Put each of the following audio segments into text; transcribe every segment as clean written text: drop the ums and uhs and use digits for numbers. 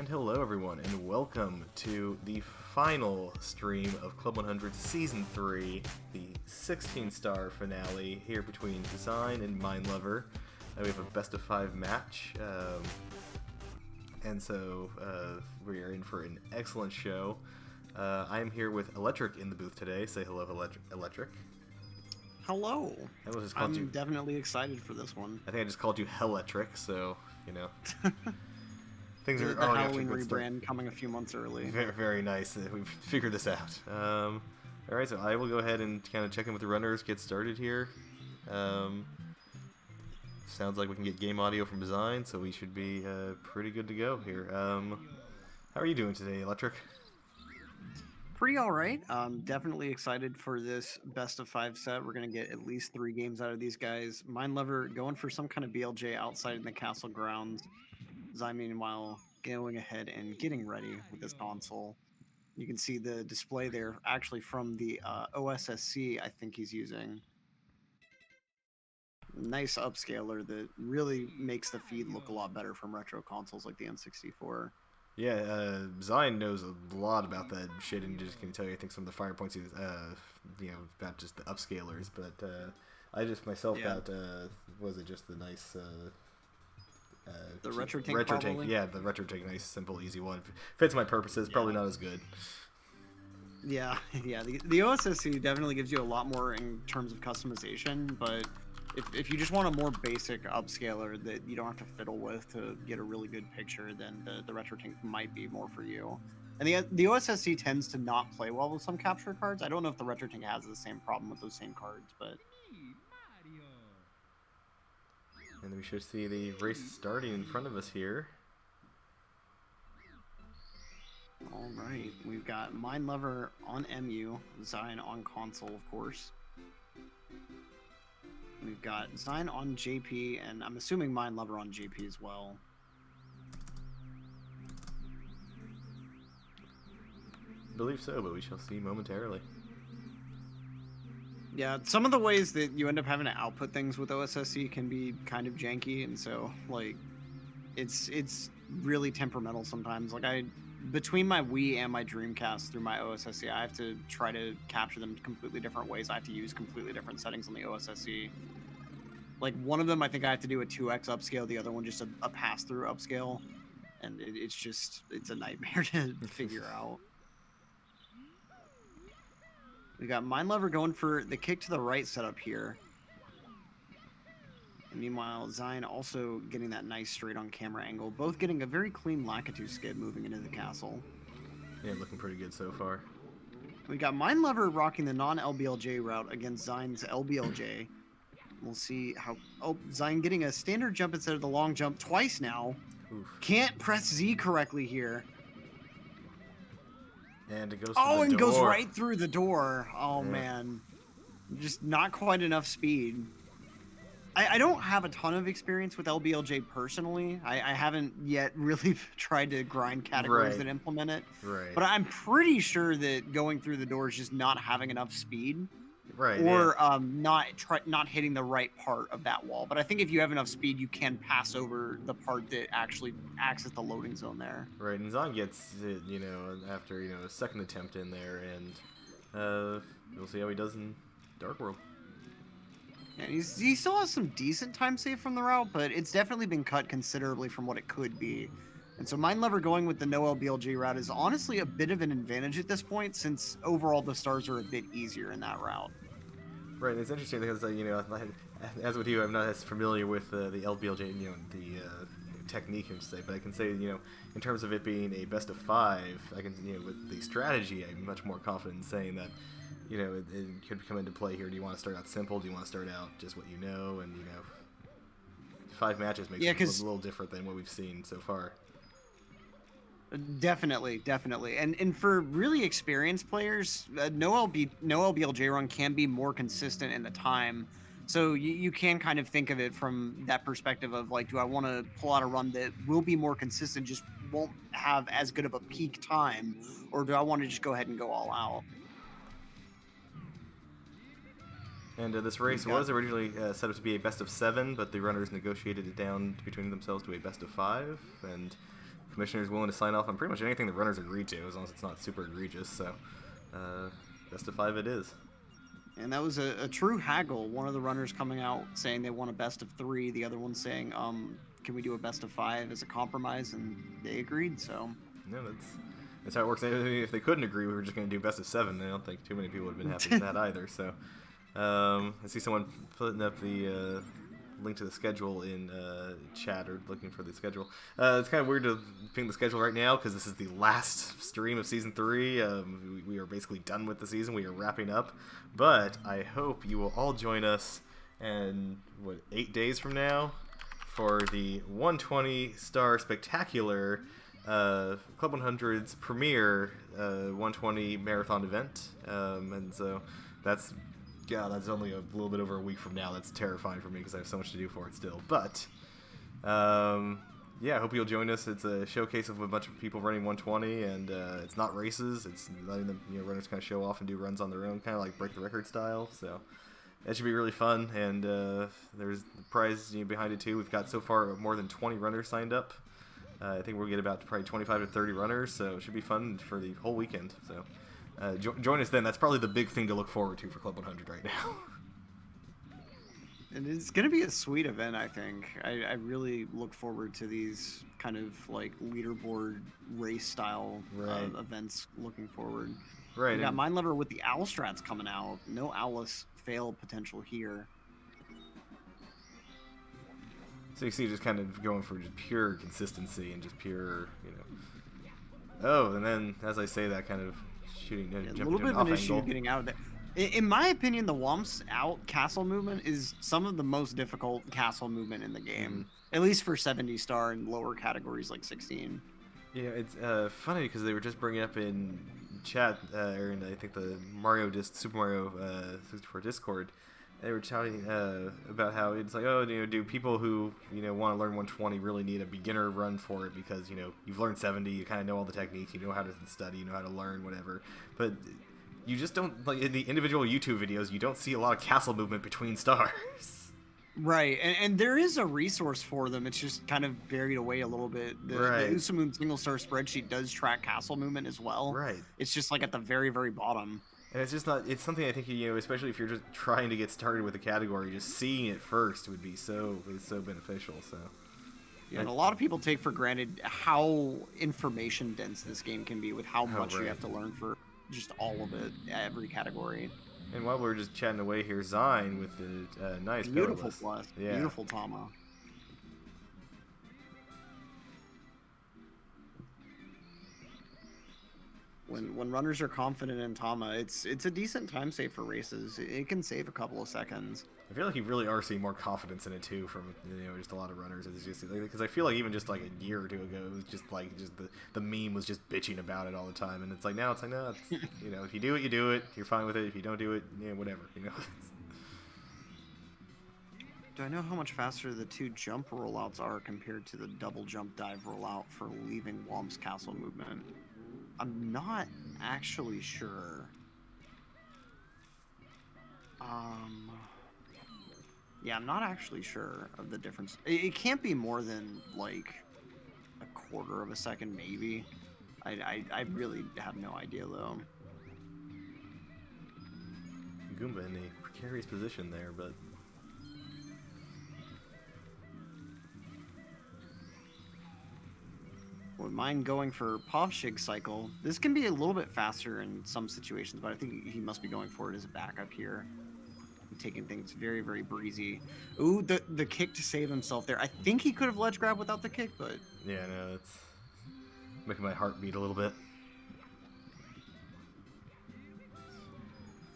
And hello everyone, and welcome to the final stream of Club 100 Season 3, the 16-star finale here between Xein and Minelover. We have a best of 5 match, and so we are in for an excellent show. I am here with Electric in the booth today. Say hello, Electric. Hello. I'm definitely excited for this one. I think I just called you Helletric, so, you know. Things are the Halloween rebrand coming a few months early. Very, very nice. We've figured this out. Alright, so I will go ahead and kind of check in with the runners, get started here. Sounds like we can get game audio from Xein, so we should be pretty good to go here. How are you doing today, Electric? Pretty alright. Definitely excited for this best of 5 set. We're going to get at least 3 games out of these guys. Minelover going for some kind of BLJ outside in the castle grounds. Xein, meanwhile, going ahead and getting ready with this console. You can see the display there, actually from the OSSC I think he's using. Nice upscaler that really makes the feed look a lot better from retro consoles like the N64. Yeah, Xein knows a lot about that shit, and just can tell you, I think, some of the fire points, about just the upscalers, but I just myself got, was it just the nice... the retro tank, yeah, the retro tank, nice, simple, easy one. Fits my purposes, probably not as good. Yeah. The OSSC definitely gives you a lot more in terms of customization, but if you just want a more basic upscaler that you don't have to fiddle with to get a really good picture, then the retro tank might be more for you. And the OSSC tends to not play well with some capture cards. I don't know if the retro tank has the same problem with those same cards, but... And we should see the race starting in front of us here. Alright, we've got Minelover on MU, Xein on console, of course. We've got Xein on JP, and I'm assuming Minelover on JP as well. I believe so, but we shall see momentarily. Yeah, some of the ways that you end up having to output things with OSSC can be kind of janky, and so like it's really temperamental sometimes. Like between my Wii and my Dreamcast through my OSSC, I have to try to capture them completely different ways. I have to use completely different settings on the OSSC. Like one of them, I think I have to do a 2x upscale. The other one just a pass-through upscale, and it's a nightmare to figure out. We got Minelover going for the kick to the right setup here. And meanwhile, Xein also getting that nice straight on camera angle. Both getting a very clean Lakitu skid moving into the castle. Yeah, looking pretty good so far. We got Minelover rocking the non-LBLJ route against Xein's LBLJ. We'll see how... Oh, Xein getting a standard jump instead of the long jump twice now. Oof. Can't press Z correctly here. And it goes goes right through the door. Oh, yeah. Man. Just not quite enough speed. I don't have a ton of experience with LBLJ personally. I haven't yet really tried to grind categories that implement it. Right. But I'm pretty sure that going through the door is just not having enough speed. Right. Or not hitting the right part of that wall. But I think if you have enough speed, you can pass over the part that actually acts as the loading zone there. Right, and Xein gets it, after, a second attempt in there, and we'll see how he does in Dark World. Yeah, he still has some decent time save from the route, but it's definitely been cut considerably from what it could be. And so Minelover going with the no LBLG route is honestly a bit of an advantage at this point, since overall the stars are a bit easier in that route. Right, and it's interesting because, as with you, I'm not as familiar with the LBLJ, the technique, I should say, but I can say, in terms of it being a best of 5, I can, with the strategy, I'm much more confident in saying that, it could come into play here. Do you want to start out simple? Do you want to start out just what you know? And, 5 matches makes it a little different than what we've seen so far. Definitely. And for really experienced players, no LBLJ run can be more consistent in the time. So you can kind of think of it from that perspective of, like, do I want to pull out a run that will be more consistent, just won't have as good of a peak time, or do I want to just go ahead and go all out? And this race was originally set up to be a best of 7, but the runners negotiated it down between themselves to a best of 5, and commissioner's willing to sign off on pretty much anything the runners agreed to, as long as it's not super egregious. So, best of 5 it is. And that was a true haggle. One of the runners coming out saying they want a best of 3. The other one saying, can we do a best of 5 as a compromise? And they agreed. So yeah, that's how it works. If they couldn't agree, we were just going to do best of 7. I don't think too many people would have been happy with that either. So I see someone putting up the link to the schedule in chat, or looking for the schedule. It's kind of weird to ping the schedule right now because this is the last stream of season 3. We are basically done with the season. We are wrapping up, but I hope you will all join us in 8 days from now for the 120 star spectacular Club 100's premier 120 marathon event, and so that's only a little bit over a week from now. That's terrifying for me because I have so much to do for it still. But, yeah, I hope you'll join us. It's a showcase of a bunch of people running 120, and it's not races. It's letting the runners kind of show off and do runs on their own, kind of like break the record style. So that should be really fun, and there's the prize behind it too. We've got so far more than 20 runners signed up. I think we'll get about probably 25 to 30 runners, so it should be fun for the whole weekend. So. Join us then. That's probably the big thing to look forward to for Club 100 right now. And it's going to be a sweet event, I think. I really look forward to these kind of like leaderboard race style events looking forward. Right. We got Minelover with the owl strats coming out. No owlless fail potential here. So you see just kind of going for just pure consistency and just pure, Oh, and then as I say that, kind of shooting, a little bit of an issue getting out of there. In my opinion, the Whomp's out castle movement is some of the most difficult castle movement in the game, at least for 70 star and lower categories like 16. Yeah, it's funny because they were just bringing up in chat, or in I think the Super Mario 64 Discord. They were chatting about how it's like, do people who want to learn 120 really need a beginner run for it because you've learned 70, you kind of know all the techniques, you know how to study, you know how to learn, whatever. But you just don't, like in the individual YouTube videos, you don't see a lot of castle movement between stars. Right, and there is a resource for them. It's just kind of buried away a little bit. The Usamoon single star spreadsheet does track castle movement as well. Right. It's just like at the very, very bottom. And it's just not, it's something I think, especially if you're just trying to get started with a category, just seeing it first would be so beneficial. So, yeah, and a lot of people take for granted how information dense this game can be with how much you have to learn for just all of it, every category. And while we're just chatting away here, Xein with the nice beautiful plus, beautiful Tama. When runners are confident in Tama, it's a decent time save for races. It can save a couple of seconds. I feel like you really are seeing more confidence in it too from just a lot of runners. It's just because I feel like even just like a year or two ago, it was just like the meme was just bitching about it all the time, and it's like now it's like no, it's, if you do it, you do it. You're fine with it. If you don't do it, whatever. Do I know how much faster the 2 jump rollouts are compared to the double jump dive rollout for leaving Whomp's castle movement? I'm not actually sure. Yeah, I'm not actually sure of the difference. It can't be more than like a quarter of a second, maybe. I really have no idea though. Goomba in a precarious position there, but. With mine going for Povshig cycle, this can be a little bit faster in some situations, but I think he must be going for it as a backup here. Taking things very, very breezy. Ooh, the kick to save himself there. I think he could have ledge grab without the kick, but... Yeah, no, it's making my heart beat a little bit.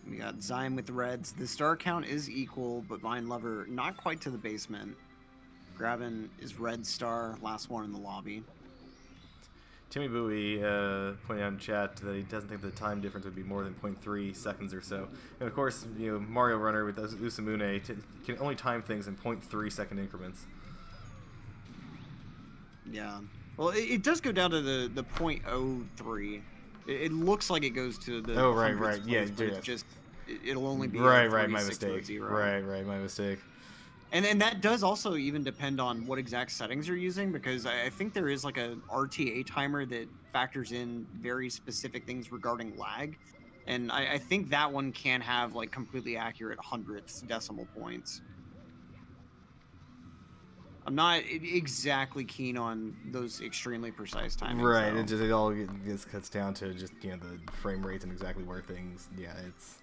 We got Xein with the reds. The star count is equal, but Minelover not quite to the basement. Grabbing his red star, last one in the lobby. Timmy Bowie pointed out in chat that he doesn't think the time difference would be more than 0.3 seconds or so. And of course, Mario Runner with Usamune can only time things in 0.3 second increments. Yeah. Well, it does go down to the 0.03. It looks like it goes to the. Oh, right. Yeah, it's just it'll only be right. My mistake. Right. My mistake. And that does also even depend on what exact settings you're using, because I think there is like a RTA timer that factors in very specific things regarding lag. And I think that one can have like completely accurate hundredths decimal points. I'm not exactly keen on those extremely precise timings Right. though. It all gets cuts down to just the frame rates and exactly where things. Yeah, it's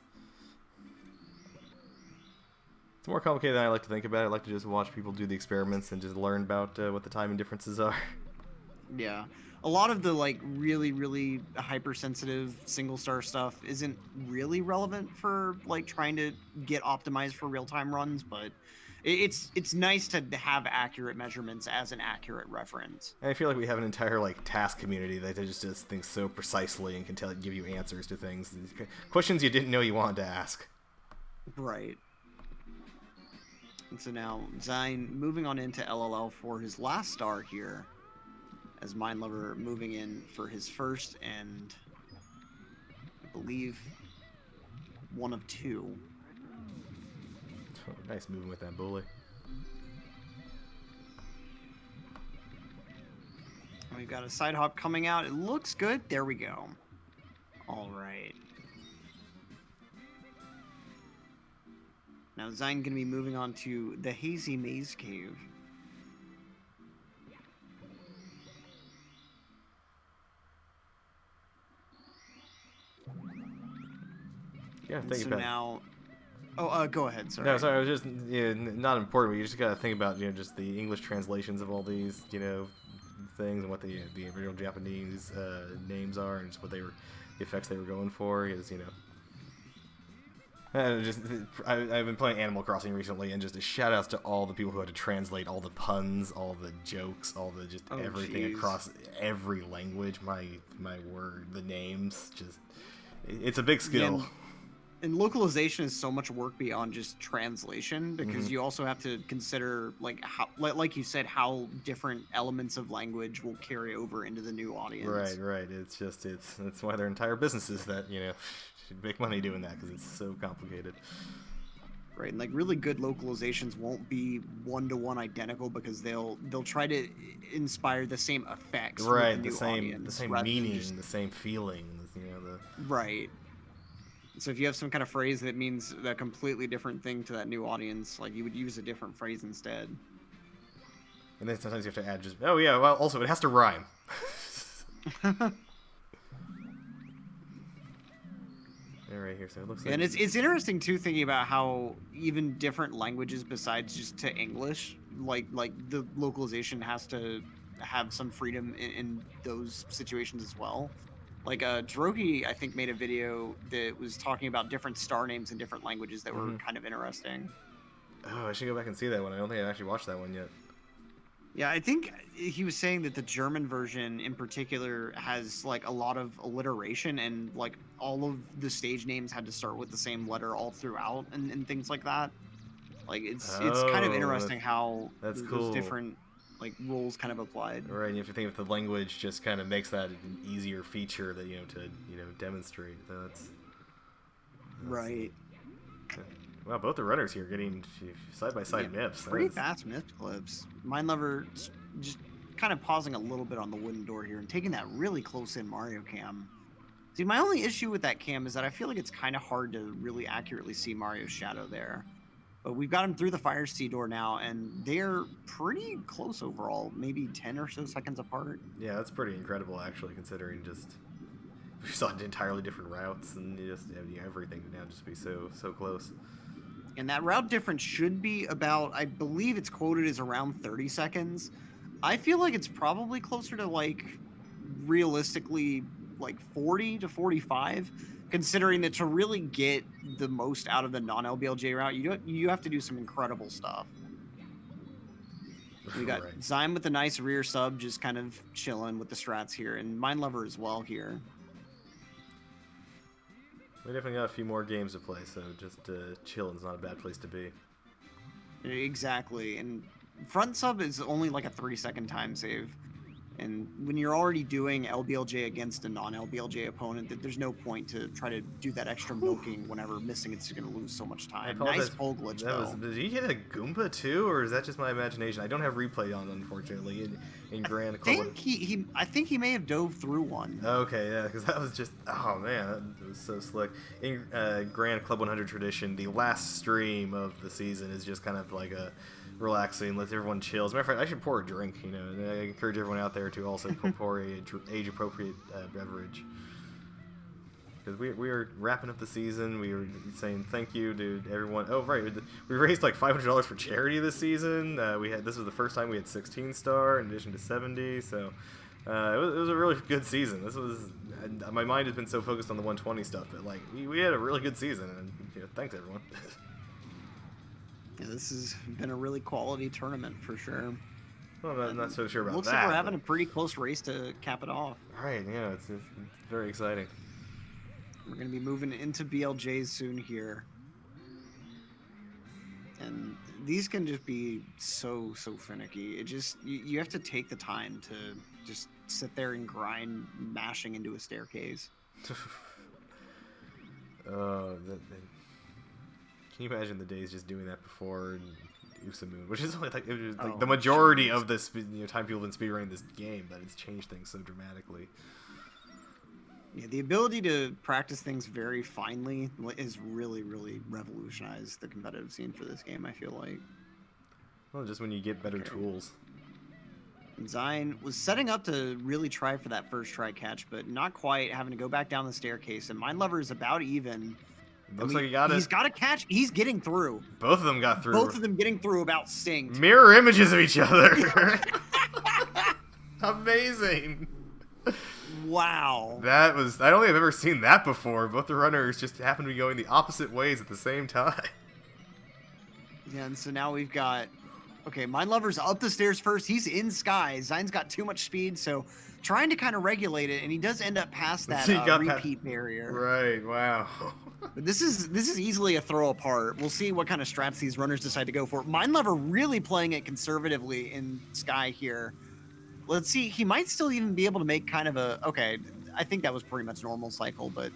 more complicated than I like to think about. I like to just watch people do the experiments and just learn about what the timing differences are. Yeah. A lot of the like really, really hypersensitive single star stuff isn't really relevant for like trying to get optimized for real time runs, but it's nice to have accurate measurements as an accurate reference. And I feel like we have an entire like task community that just does things so precisely and can give you answers to things, questions you didn't know you wanted to ask. Right. And so now Xein moving on into LLL for his last star here, as Minelover moving in for his first and I believe one of two. Oh, nice moving with that bully. We've got a side hop coming out. It looks good. There we go. All right. Now Xein going to be moving on to the Hazy Maze Cave. Yeah, And think so about. now, oh, go ahead. Sorry. No, sorry. I was just not important. But you just gotta think about just the English translations of all these things and what the original Japanese names are and just what the effects they were going for. Is I've been playing Animal Crossing recently, and just shout outs to all the people who had to translate all the puns, all the jokes, all the everything across every language. My word, the names, it's a big skill. Yeah, and localization is so much work beyond just translation, because you also have to consider like you said, how different elements of language will carry over into the new audience. Right. It's why they're entire businesses that should make money doing that, because it's so complicated. Right, and like really good localizations won't be one-to-one identical, because they'll try to inspire the same effects Right, with the new audience, the same rather than meaning, just the same feeling. right. So if you have some kind of phrase that means a completely different thing to that new audience, like you would use a different phrase instead. And then sometimes you have to add oh yeah, well also it has to rhyme. Right here, so it looks like. And it's interesting too, thinking about how even different languages besides just to English, like the localization has to have some freedom in those situations as well. Like Drogi, I think, made a video that was talking about different star names in different languages that were kind of interesting. Oh, I should go back and see that one. I don't think I've actually watched that one yet. Yeah, I think he was saying that the German version in particular has like a lot of alliteration, and like all of the stage names had to start with the same letter all throughout, and things like that. Like it's kind of interesting how that's those cool. different like rules kind of applied. Right, and you have to think if the language just kind of makes that an easier feature that to demonstrate. That's right. Wow, both the runners here getting side-by-side MIPs. Pretty fast MIP clips. Minelover just kind of pausing a little bit on the wooden door here and taking that really close-in Mario cam. See, my only issue with that cam is that I feel like it's kind of hard to really accurately see Mario's shadow there. But we've got him through the Fire Sea door now, and they're pretty close overall, maybe 10 or so seconds apart. Yeah, that's pretty incredible, actually, considering just we saw entirely different routes and everything now just be so close. And that route difference should be about, I believe it's quoted as around 30 seconds. I feel like it's probably closer to like realistically like 40 to 45, considering that to really get the most out of the non-LBLJ route, you have to do some incredible stuff. We got Xein with a nice rear sub, just kind of chilling with the strats here, and Minelover as well here. We definitely got a few more games to play, so just chilling's not a bad place to be. Exactly, and front sub is only like a 30-second time save. And when you're already doing LBLJ against a non-LBLJ opponent, that there's no point to try to do that extra milking whenever missing it's going to lose so much I time. apologize. Nice pole glitch, That was. though. Did he hit a Goomba too, or is that just my imagination? I don't have replay on, unfortunately, in Grand Club. I think he may have dove through one. Okay, yeah, because that was just. Oh man, that was so slick. In Grand Club 100 tradition, the last stream of the season is just kind of like a relaxing, lets everyone chill. As a matter of fact, I should pour a drink, you know, and I encourage everyone out there to also pour a age-appropriate beverage. Because we are wrapping up the season. We were saying thank you to everyone. Oh, right. We raised like $500 for charity this season. This was the first time we had 16 star in addition to 70. So it was a really good season. My mind has been so focused on the 120 stuff, but like we had a really good season. And you know, thanks everyone. Yeah, this has been a really quality tournament for sure. Well, I'm not so sure about Looks that. like we're having a pretty close race to cap it off. All right, yeah, it's very exciting. We're going to be moving into BLJs soon here. And these can just be so finicky. It just, you have to take the time to just sit there and grind mashing into a staircase. Can you imagine the days just doing that before Usamoon, which is only like, the majority of the time people have been speedrunning this game, but it's changed things so dramatically. Yeah, the ability to practice things very finely is really revolutionized the competitive scene for this game, I feel like. Well, just when you get better tools. And Xein was setting up to really try for that first try catch, but not quite, having to go back down the staircase. And Minelover is about even. Looks like he got it. He's got a catch. He's getting through. Both of them got through. Both of them getting through about synced. Mirror images of each other. Amazing. Wow. That was. I don't think I've ever seen that before. Both the runners just happen to be going the opposite ways at the same time. Yeah, and so now we've got. Okay, Minelover's up the stairs first. He's in sky. Xein's got too much speed, so trying to kind of regulate it, and he does end up past that repeat barrier. Right. Wow. But this is easily a throw apart. We'll see what kind of strats these runners decide to go for. Minelover really playing it conservatively in Sky here. Let's see. He might still even be able to make kind of a... Okay, I think that was pretty much normal cycle, but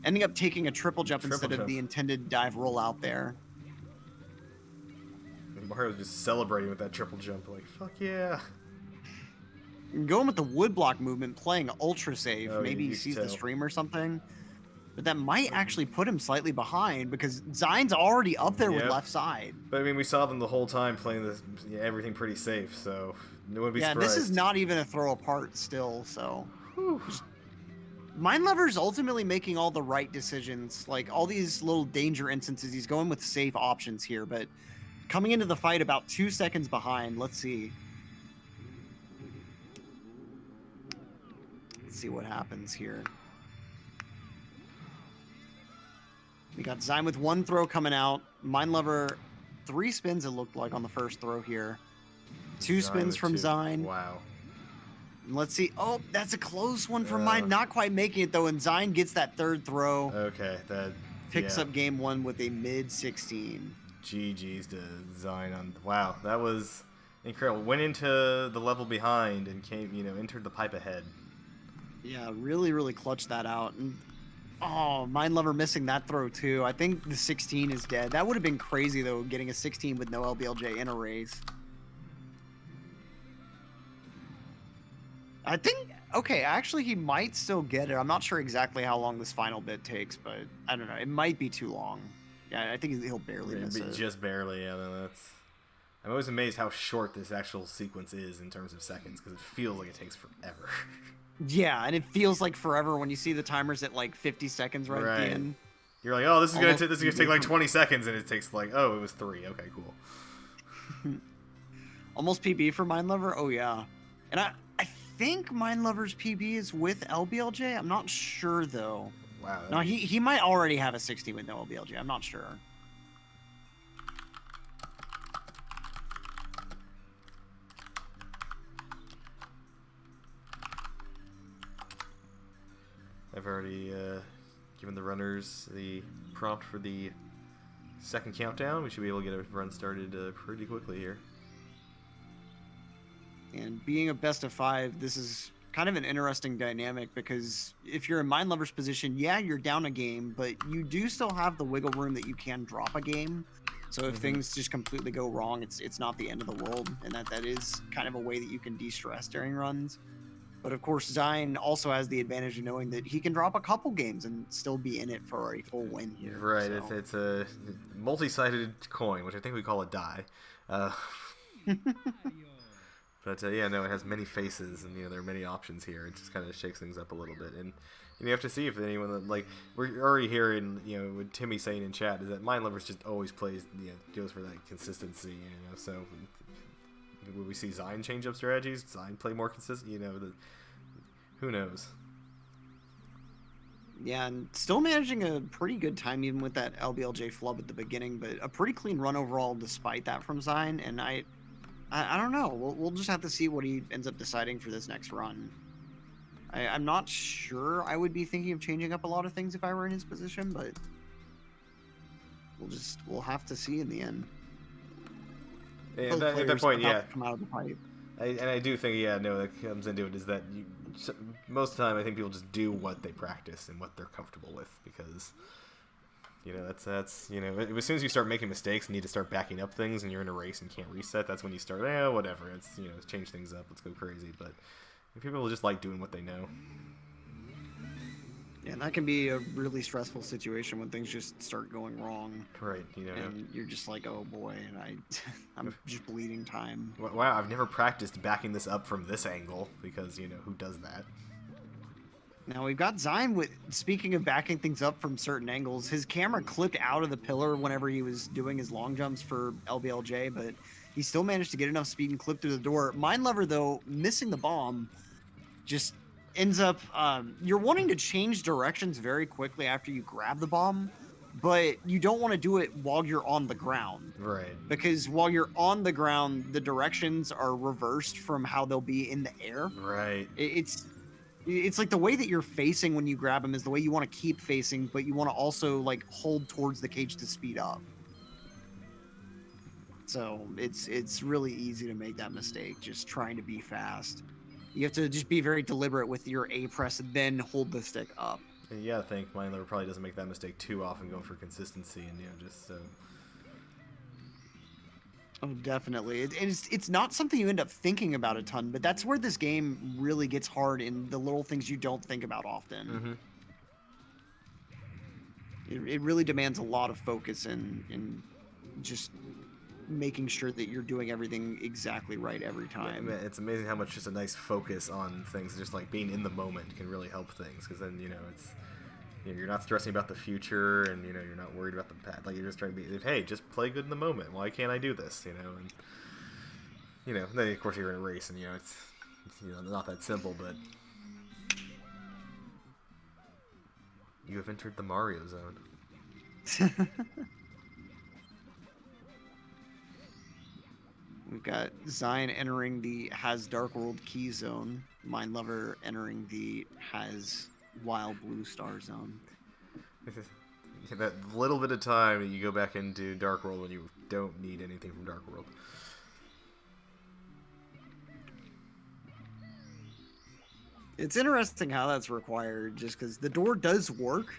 ending up taking a triple jump instead of the intended dive roll out there. Mario's just celebrating with that triple jump, like, fuck yeah. Going with the woodblock movement, playing ultra safe. Oh, Maybe he sees the stream or something. But that might actually put him slightly behind because Xein's already up there with left side. But I mean, we saw them the whole time playing this, everything pretty safe, so no one would be surprised. This is not even a throw apart still, so. Minelover's ultimately making all the right decisions. Like all these little danger instances, he's going with safe options here, but coming into the fight about 2 seconds behind. Let's see. Let's see what happens here. We got Xein with one throw coming out. Minelover, 3 spins it looked like on the first throw here. 2 spins from Xein. Wow. And let's see. Oh, that's a close one from Mine. Not quite making it though, and Xein gets that third throw. Okay, that picks up game 1 with a mid-16. GG's to Xein on. Wow, that was incredible. Went into the level behind and came, entered the pipe ahead. Yeah, really clutched that out. And oh, Minelover missing that throw too. I think the 16 is dead. That would have been crazy though, getting a 16 with no LBLJ in a race. I think, okay, actually he might still get it. I'm not sure exactly how long this final bit takes, but I don't know. It might be too long. Yeah, I think he'll barely miss it. Just barely, yeah. I'm always amazed how short this actual sequence is in terms of seconds, because it feels like it takes forever. Yeah, and it feels like forever when you see the timers at like 50 seconds right at the end. You're like, oh, this is gonna take like 20 seconds, and it takes like, oh, it was 3. Okay, cool. Almost PB for Minelover. Oh yeah, and I think Minelover's PB is with LBLJ. I'm not sure though. Wow. No, he might already have a 60 with no LBLJ. I'm not sure. I've already given the runners the prompt for the second countdown. We should be able to get a run started pretty quickly here. And being a best of 5, this is kind of an interesting dynamic because if you're in Minelover's position, yeah, you're down a game, but you do still have the wiggle room that you can drop a game. So if things just completely go wrong, it's not the end of the world, and that is kind of a way that you can de-stress during runs. But of course, Xein also has the advantage of knowing that he can drop a couple games and still be in it for a full win here. Right, so. it's a multi-sided coin, which I think we call a die. But yeah, no, it has many faces, and there are many options here. It just kind of shakes things up a little bit, and you have to see if anyone like we're already hearing, what Timmy saying in chat is that Minelovers just always plays, goes for that consistency, So will we see Xein change up strategies? Xein play more consistent? Who knows? Yeah, and still managing a pretty good time even with that LBLJ flub at the beginning, but a pretty clean run overall despite that from Xein, and I don't know. We'll just have to see what he ends up deciding for this next run. I'm not sure I would be thinking of changing up a lot of things if I were in his position, but we'll have to see in the end. And at that point, yeah. Come out of the pipe. I do think, that comes into it is that most of the time I think people just do what they practice and what they're comfortable with because. That's as soon as you start making mistakes and need to start backing up things and you're in a race and can't reset, that's when you start, whatever, it's, change things up, let's go crazy. But people just like doing what they know. Yeah, and that can be a really stressful situation when things just start going wrong. Right, And you're just like, oh boy, and I'm just bleeding time. Wow, I've never practiced backing this up from this angle because, who does that? Now we've got Xein with, speaking of backing things up from certain angles, his camera clipped out of the pillar whenever he was doing his long jumps for LBLJ, but he still managed to get enough speed and clip through the door. Minelover, though, missing the bomb, just ends up, you're wanting to change directions very quickly after you grab the bomb, but you don't want to do it while you're on the ground. Right. Because while you're on the ground, the directions are reversed from how they'll be in the air. Right. It's like the way that you're facing when you grab him is the way you want to keep facing, but you want to also like hold towards the cage to speed up. So it's really easy to make that mistake, just trying to be fast. You have to just be very deliberate with your A press and then hold the stick up. And you gotta think Minelover probably doesn't make that mistake too often, going for consistency and just. Oh, definitely. It's not something you end up thinking about a ton, but that's where this game really gets hard in the little things you don't think about often. It really demands a lot of focus and just making sure that you're doing everything exactly right every time. Yeah, it's amazing how much just a nice focus on things, just like being in the moment, can really help things. Because then it's you're not stressing about the future, and you're not worried about the past. Like you're just trying to be, hey, just play good in the moment. Why can't I do this? And then of course you're in a race, and it's not that simple, but you have entered the Mario zone. We've got Xein entering the Has Dark World Key zone, Minelover entering the Has Wild Blue Star zone. That little bit of time that you go back into Dark World when you don't need anything from Dark World. It's interesting how that's required, just because the door does work.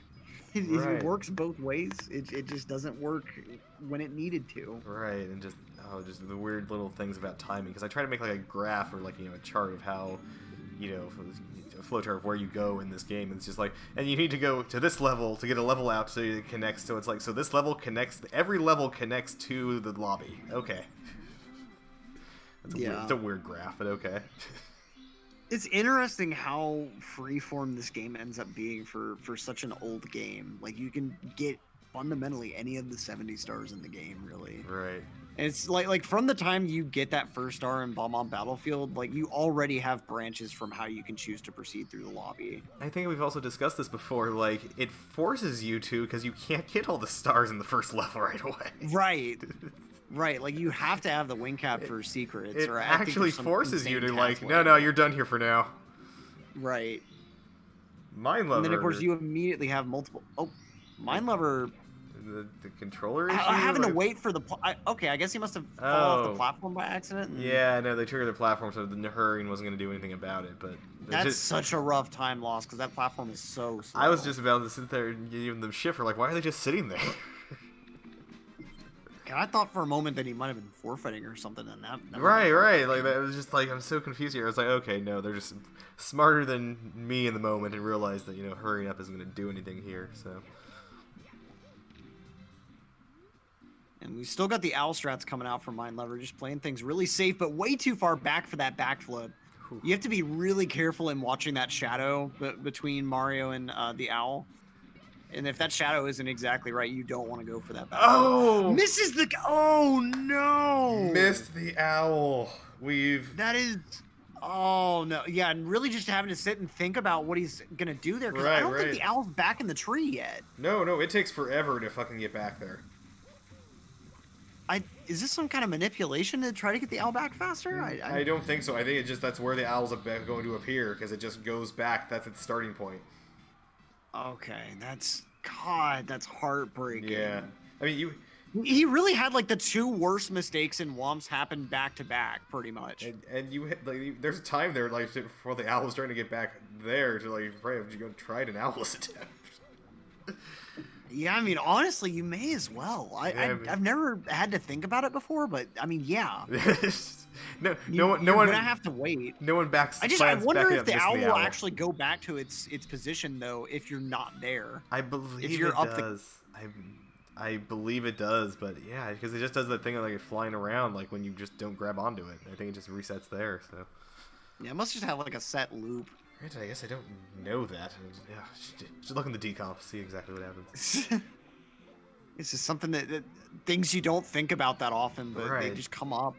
It works both ways. It just doesn't work when it needed to. Right, and just the weird little things about timing. Because I try to make like a graph or like a chart of how, a flowchart of where you go in this game. And it's just like, and you need to go to this level to get a level out so it connects. So it's like, so this level connects. Every level connects to the lobby. Okay. It's a weird graph, but okay. It's interesting how freeform this game ends up being for such an old game. Like, you can get fundamentally any of the 70 stars in the game, really. Right. And it's like from the time you get that first star in Bomb Battlefield, like, you already have branches from how you can choose to proceed through the lobby. I think we've also discussed this before. Like, it forces you to, because you can't get all the stars in the first level right away. Right. Right, like you have to have the wing cap for secrets. It or actually forces you to like, no, you're done here for now. Right. Minelover. And then of course you immediately have multiple. Oh, Minelover the controller issue? Having to Like- wait for the... okay, I guess he must have fallen off the platform by accident. And Yeah, no, they triggered the platform, so the hurrying wasn't going to do anything about it, but... that's such a rough time loss, because that platform is so slow. I was just about to sit there and give them shit for, like, why are they just sitting there? And I thought for a moment that he might have been forfeiting or something in that. Right. Like, that was just like, I'm so confused here. I was like, okay, no, they're just smarter than me in the moment and realized that, you know, hurrying up isn't going to do anything here, so... And we still got the owl strats coming out from Minelover, just playing things really safe, but way too far back for that backflip. You have to be really careful in watching that shadow between Mario and the owl. And if that shadow isn't exactly right, you don't want to go for that backflip. Oh! Misses the... Oh, no! Missed the owl. That is... Oh, no. Yeah, and really just having to sit and think about what he's going to do there. Because I don't think the owl's back in the tree yet. No, it takes forever to fucking get back there. Is this some kind of manipulation to try to get the owl back faster? I don't think so. I think that's where the owl's going to appear, because it just goes back. That's its starting point. Okay, that's heartbreaking. Yeah. I mean, he really had like the two worst mistakes in Wumps happen back to back, pretty much. And you like, there's a time there like before the owl was trying to get back there to like, you go tried an owl's attempt. Yeah, I mean, honestly, you may as well. I've never had to think about it before, but I mean, yeah. no one. You're gonna have to wait. No one backs. I wonder if the owl will actually go back to its position though if you're not there. I believe if you're it does. I believe it does, but yeah, because it just does that thing of like flying around, like when you just don't grab onto it. I think it just resets there. So. Yeah, it must just have like a set loop. I guess I don't know that. Yeah, should look in the decomp, see exactly what happens. It's just something that things you don't think about that often, but right. they just come up.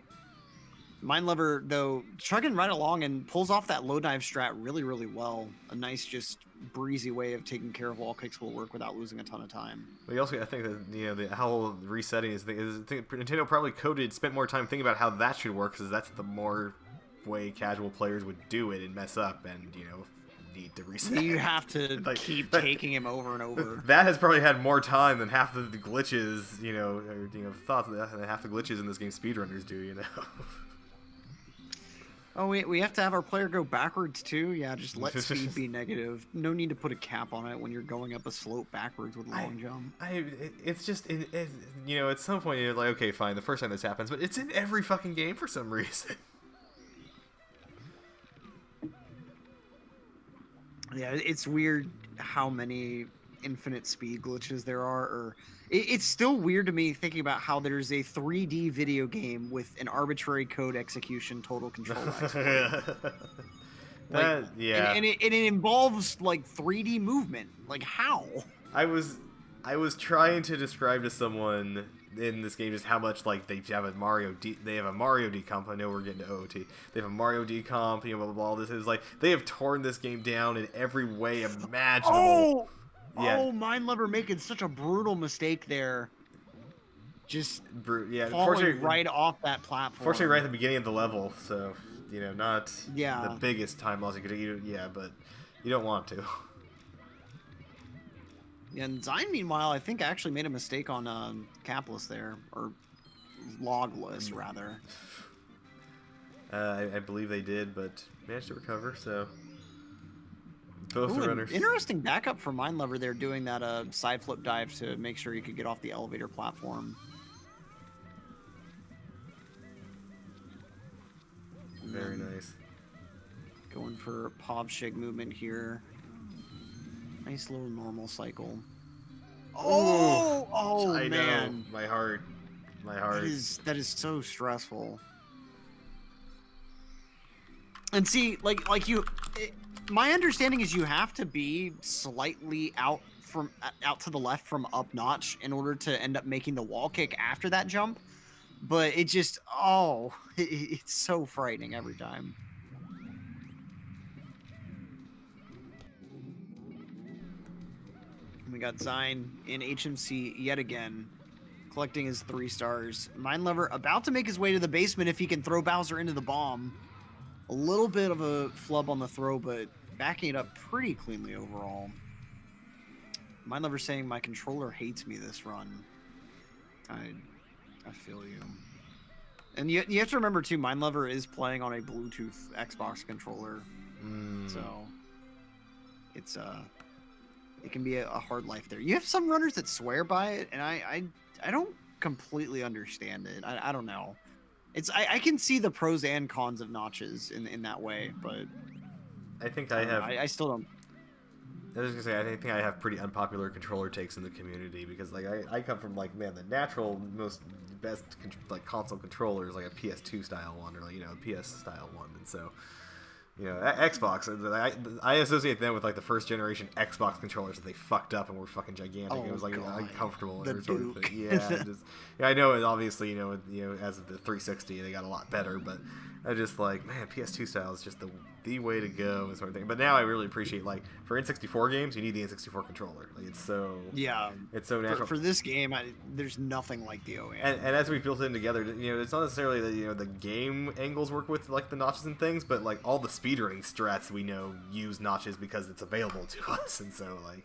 Minelover, though, chugging right along and pulls off that low dive strat really, really well. A nice, just breezy way of taking care of wall kicks will work without losing a ton of time. We also, I think that the owl resetting is Nintendo probably spent more time thinking about how that should work, because that's the more way casual players would do it and mess up and need to reset. You have to keep taking him over and over. That has probably had more time than half of the glitches thoughts that half the glitches in this game speedrunners do. Oh, we have to have our player go backwards too. Yeah, just let speed be negative. No need to put a cap on it when you're going up a slope backwards with long jump. It's just at some point you're like, okay, fine, the first time this happens, but it's in every fucking game for some reason. Yeah, it's weird how many infinite speed glitches there are. Or it's still weird to me thinking about how there's a 3D video game with an arbitrary code execution total control. Yeah. And it involves like 3D movement. Like how? I was trying to describe to someone in this game just how much like they have a Mario decomp. I know we're getting to OOT. They have a Mario decomp, blah blah blah. All this is like they have torn this game down in every way imaginable. Minelover making such a brutal mistake there. Just yeah, falling right off that platform. Fortunately, right at the beginning of the level, so not the biggest time loss you could do. Yeah, but you don't want to. And Xein, meanwhile, I think actually made a mistake on capless there, or logless rather. I believe they did, but managed to recover. So both the runners. Interesting backup for Minelover there, doing that side flip dive to make sure he could get off the elevator platform. Very nice. Going for Povshig movement here. Nice little normal cycle. Oh I man. know. My heart. That is so stressful. And see, my understanding is you have to be slightly out to the left from up notch in order to end up making the wall kick after that jump. But it just, it's so frightening every time. We got Xein in HMC yet again, collecting his 3 stars. Minelover about to make his way to the basement if he can throw Bowser into the bomb. A little bit of a flub on the throw, but backing it up pretty cleanly overall. Minelover saying my controller hates me this run. I feel you. And you have to remember too, Minelover is playing on a Bluetooth Xbox controller, so it's it can be a hard life there. You have some runners that swear by it, and I don't completely understand it. I don't know. I can see the pros and cons of notches in that way, but I think I I don't know. have. I still don't. I was gonna say, I think I have pretty unpopular controller takes in the community because, like, I come from, like, man, the natural most best like console controller is like a PS2 style one, or, like, you know, a PS style one, and so, you know, Xbox, I associate them with, like, the first generation Xbox controllers that they fucked up and were fucking gigantic. Oh, it was, like, God. uncomfortable The or sort of Duke. thing. Yeah, I know it obviously, you know, as of the 360 they got a lot better, but I just like, man, PS2 style is just the way to go and sort of thing. But now I really appreciate, like, for N64 games, you need the N64 controller. Like, it's so natural. For this game, there's nothing like the OAM. And as we built it in together, you know, it's not necessarily that, you know, the game angles work with, like, the notches and things, but, like, all the speedrunning strats we know use notches because it's available to us, and so, like.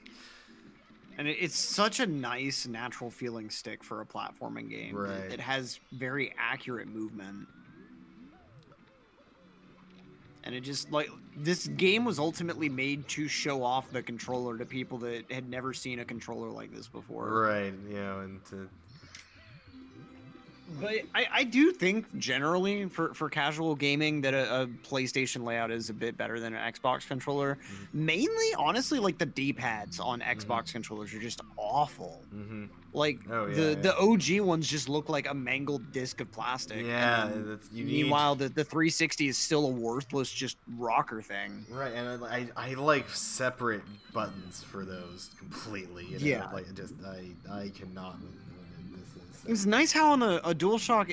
And it's such a nice, natural feeling stick for a platforming game. Right. It has very accurate movement. And it just, like, this game was ultimately made to show off the controller to people that had never seen a controller like this before. Right, you know, and But I do think generally for casual gaming that a PlayStation layout is a bit better than an Xbox controller. Mainly, honestly, like the D-pads on Xbox controllers are just awful. Like the OG ones just look like a mangled disc of plastic. Yeah, meanwhile, the 360 is still a worthless just rocker thing. Right, and I like separate buttons for those completely. You know? Yeah, like I cannot. It's nice how on a DualShock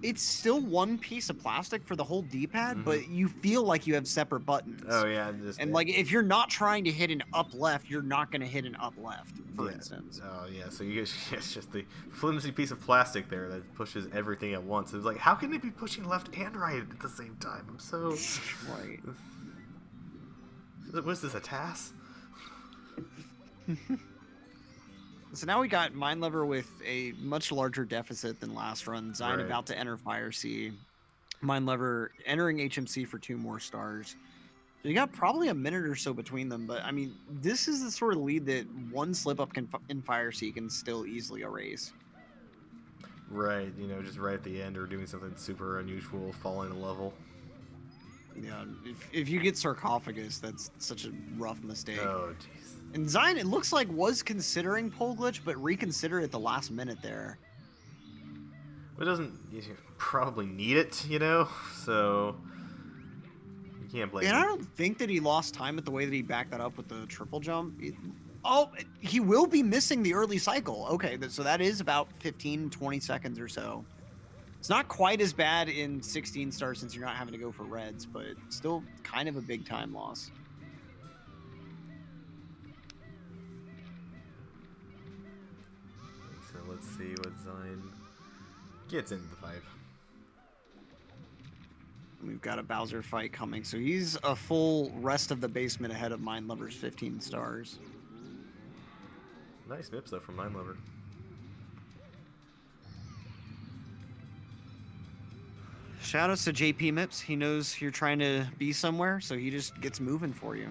it's still one piece of plastic for the whole D-pad, but you feel like you have separate buttons. Oh yeah, like if you're not trying to hit an up left, you're not going to hit an up left, for instance. Oh yeah, so it's just the flimsy piece of plastic there that pushes everything at once. It's like, how can it be pushing left and right at the same time? I'm so right. What is this, a TAS? So now we got Minelover with a much larger deficit than last run. Xein about to enter Fire Sea. Minelover entering HMC for 2 more stars. So you got probably a minute or so between them, but I mean, this is the sort of lead that one slip up in Fire Sea can still easily erase. Right, you know, just right at the end or doing something super unusual, falling a level. Yeah, if you get Sarcophagus, that's such a rough mistake. Oh, jeez. And Xein, it looks like, was considering pole glitch, but reconsidered at the last minute there. It doesn't probably need it, you know? So you can't blame him. And I don't think that he lost time with the way that he backed that up with the triple jump. He will be missing the early cycle. Okay, so that is about 15, 20 seconds or so. It's not quite as bad in 16 stars since you're not having to go for reds, but still kind of a big time loss. So let's see what Xein gets into the pipe. We've got a Bowser fight coming, so he's a full rest of the basement ahead of Minelover's 15 stars. Nice mips though from Minelover. Shoutouts to JP Mips. He knows you're trying to be somewhere, so he just gets moving for you.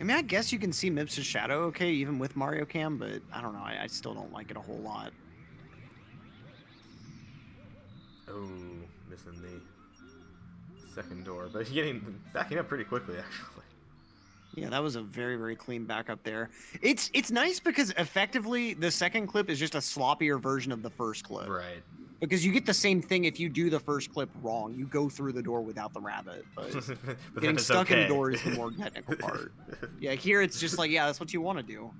I mean, I guess you can see Mips' shadow okay, even with Mario Cam, but I don't know. I still don't like it a whole lot. Oh, missing the second door, but backing up pretty quickly, actually. Yeah, that was a very, very clean backup there. It's nice because effectively the second clip is just a sloppier version of the first clip. Right. Because you get the same thing if you do the first clip wrong. You go through the door without the rabbit. But getting stuck in the door is the more technical part. Yeah, here it's just like, yeah, that's what you want to do.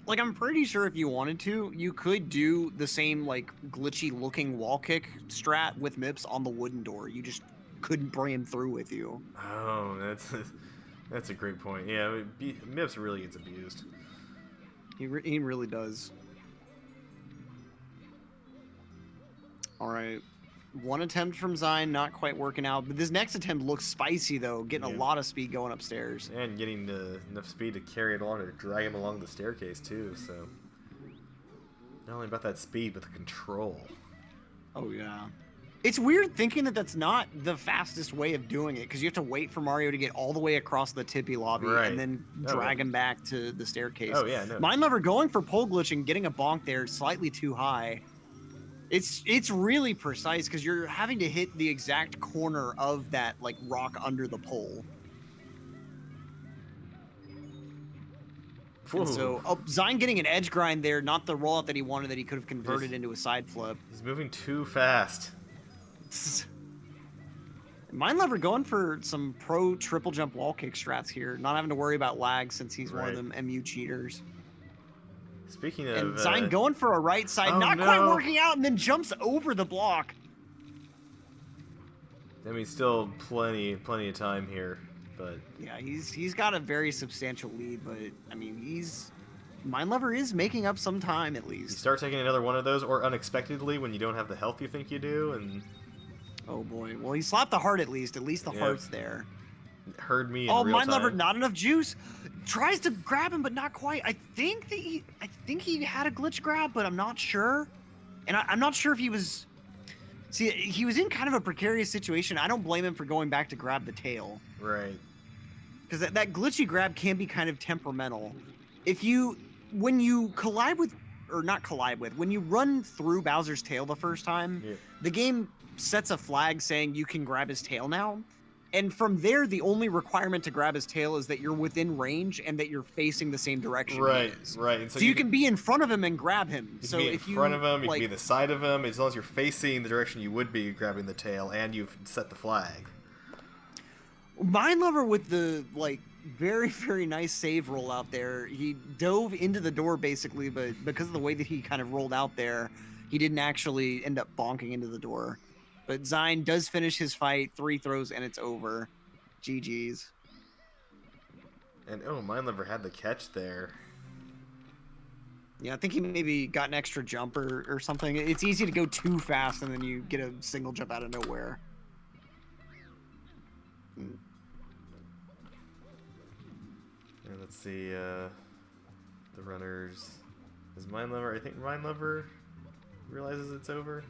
Like, I'm pretty sure if you wanted to, you could do the same, like, glitchy-looking wall kick strat with Mips on the wooden door. You just couldn't bring him through with you. Oh, that's a great point. Yeah, Mips really gets abused. He really does. All right. one attempt from Xein, not quite working out. But this next attempt looks spicy, though, getting a lot of speed going upstairs. And getting enough speed to carry it along or drag him along the staircase, too, so... Not only about that speed, but the control. Oh, yeah. It's weird thinking that that's not the fastest way of doing it, because you have to wait for Mario to get all the way across the tippy lobby and then drag him back to the staircase. Oh, yeah, no. Minelover going for pole glitch and getting a bonk there slightly too high. It's really precise, because you're having to hit the exact corner of that like rock under the pole. And so, Xein getting an edge grind there, not the rollout that he wanted that he could have converted into a side flip. He's moving too fast. Minelover going for some pro triple jump wall kick strats here, not having to worry about lag since he's one of them MU cheaters. Speaking of... And Xein going for a right side, not quite working out, and then jumps over the block. I mean, still plenty of time here, but... Yeah, he's got a very substantial lead, but, I mean, Minelover is making up some time, at least. You start taking another one of those, or unexpectedly, when you don't have the health you think you do, and... Oh, boy. Well, he slapped the heart, at least. At least the heart's there. Heard me in real time. Minelover, not enough juice. Tries to grab him, but not quite. I think he had a glitch grab, but I'm not sure. And I'm not sure if he was... See, he was in kind of a precarious situation. I don't blame him for going back to grab the tail. Right. Because that glitchy grab can be kind of temperamental. When you collide with, or not collide with, when you run through Bowser's tail the first time, the game sets a flag saying you can grab his tail now. And from there, the only requirement to grab his tail is that you're within range and that you're facing the same direction. Right, right. And so you can be in front of him and grab him. You can be in front of him, you can be the side of him, as long as you're facing the direction you would be grabbing the tail and you've set the flag. Minelover with the, very, very nice save roll out there. He dove into the door, basically, but because of the way that he kind of rolled out there, he didn't actually end up bonking into the door. But Xein does finish his fight, 3 throws, and it's over. GG's. And, Minelover had the catch there. Yeah, I think he maybe got an extra jump or something. It's easy to go too fast, and then you get a single jump out of nowhere. And let's see, the runners... Is Minelover... I think Minelover realizes it's over.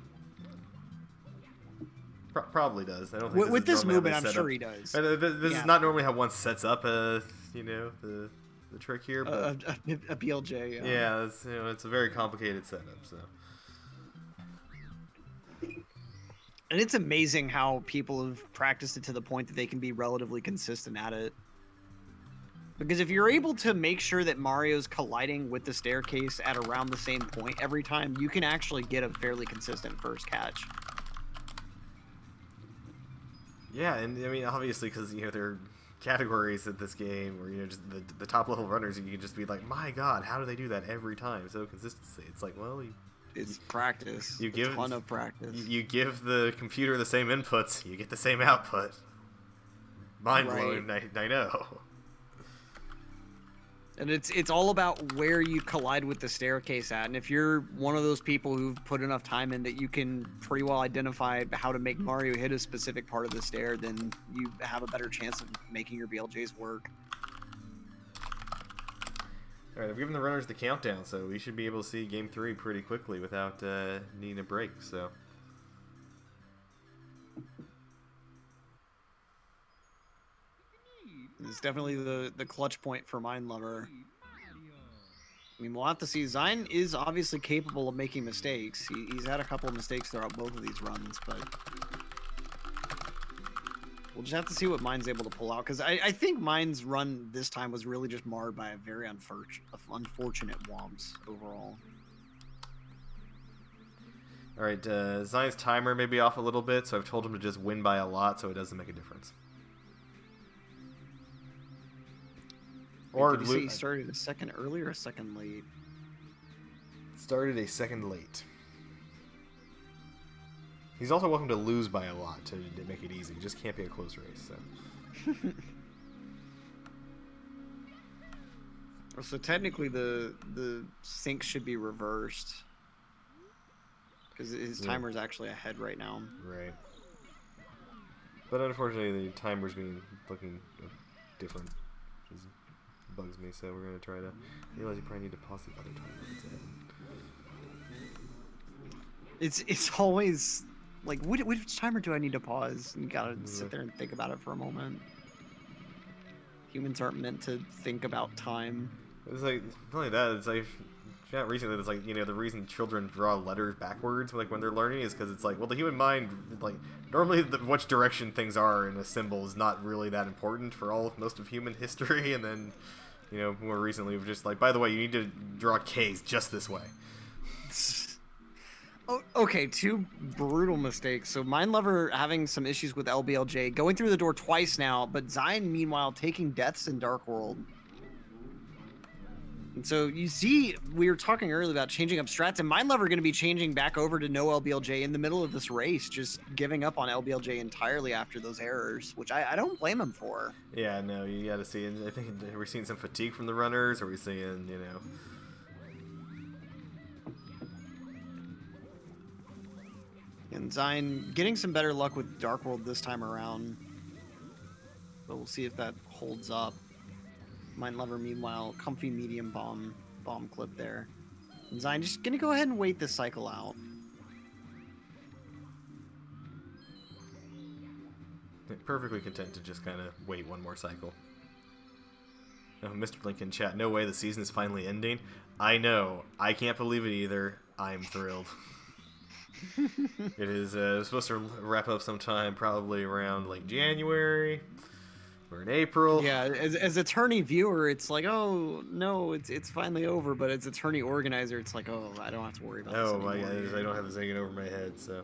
Probably does. I don't think with this movement, I'm sure he does. This is not normally how one sets up the trick here. But a BLJ. Yeah, it's a very complicated setup. So. And it's amazing how people have practiced it to the point that they can be relatively consistent at it. Because if you're able to make sure that Mario's colliding with the staircase at around the same point every time, you can actually get a fairly consistent first catch. Yeah, and I mean, obviously, because there are categories at this game where just the top level runners, you can just be like, my God, how do they do that every time? So consistency. It's like, well, it's practice. You give a ton of practice. You give the computer the same inputs, you get the same output. Mind blowing, I know. And it's all about where you collide with the staircase at. And if you're one of those people who've put enough time in that you can pretty well identify how to make Mario hit a specific part of the stair, then you have a better chance of making your BLJs work. Alright, I've given the runners the countdown, so we should be able to see Game 3 pretty quickly without needing a break, so... It's definitely the clutch point for Minelover. I mean, we'll have to see. Xein is obviously capable of making mistakes. He's had a couple of mistakes throughout both of these runs, but we'll just have to see what Mine's able to pull out. Because I think Mine's run this time was really just marred by a very unfortunate womps overall. Alright, Xein's timer may be off a little bit, so I've told him to just win by a lot so it doesn't make a difference. Or did you say he started a second early or a second late? Started a second late. He's also welcome to lose by a lot to make it easy. It just can't be a close race. So, so technically, the sync should be reversed. because his timer is actually ahead right now. Right. But unfortunately, the timer's looking different, which bugs me. So we're gonna try to realize you probably need to pause the other timer that's ahead. It's always like, which timer do I need to pause? And you gotta sit there and think about it for a moment. Humans aren't meant to think about time. It's like, not only that, it's like, not recently, it's like, the reason children draw letters backwards, like, when they're learning is because it's like, well, the human mind, like, normally which direction things are in a symbol is not really that important for most of human history, and then, more recently, we're just like, by the way, you need to draw K's just this way. Oh, okay, two brutal mistakes. So Minelover having some issues with LBLJ, going through the door twice now, but Xein, meanwhile, taking deaths in Dark World. And so you see, we were talking earlier about changing up strats, and Minelover going to be changing back over to no LBLJ in the middle of this race, just giving up on LBLJ entirely after those errors, which I don't blame him for. Yeah, no, you got to see. I think we're seeing some fatigue from the runners, or we're seeing, And Xein getting some better luck with Dark World this time around. But we'll see if that holds up. Minelover, meanwhile, comfy medium bomb clip there. And Xein just gonna go ahead and wait this cycle out. Perfectly content to just kind of wait one more cycle. Oh, Mr. Lincoln chat, no way the season is finally ending. I know. I can't believe it either. I'm thrilled. It is supposed to wrap up sometime probably around like January or in April. Yeah, as attorney viewer, it's like, oh no, it's finally over. But as attorney organizer, it's like, oh, I don't have to worry about this anymore. Oh my God, I don't have this hanging over my head. So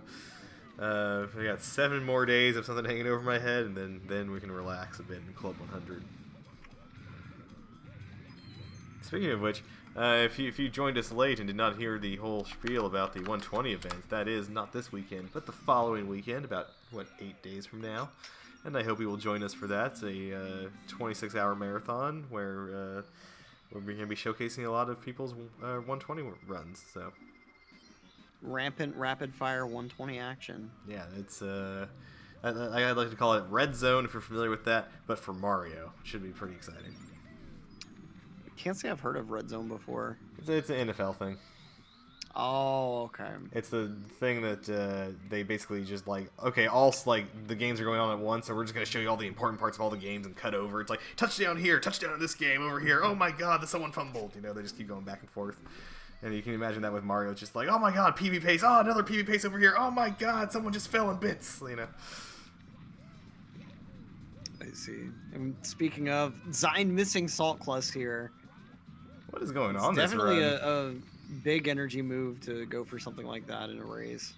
I got 7 more days of something hanging over my head, and then we can relax a bit in Club 100. Speaking of which, if you joined us late and did not hear the whole spiel about the 120 event, that is not this weekend, but the following weekend, about, 8 days from now. And I hope you will join us for that. It's a 26-hour marathon where we're going to be showcasing a lot of people's 120 runs. So Rampant rapid-fire 120 action. Yeah, it's I'd like to call it Red Zone if you're familiar with that, but for Mario. It should be pretty exciting. Can't say I've heard of Red Zone before. It's an NFL thing. Oh, okay. It's the thing that they basically just like, okay, all like the games are going on at once, so we're just gonna show you all the important parts of all the games and cut over. It's like touchdown here, touchdown in this game over here. Oh my God, someone fumbled. They just keep going back and forth. And you can imagine that with Mario. It's just like, oh my God, PB pace. Oh, another PB pace over here. Oh my God, someone just fell in bits. I see. And speaking of, Xein missing Salt Clus here. What is going on this run? Definitely a big energy move to go for something like that in a race.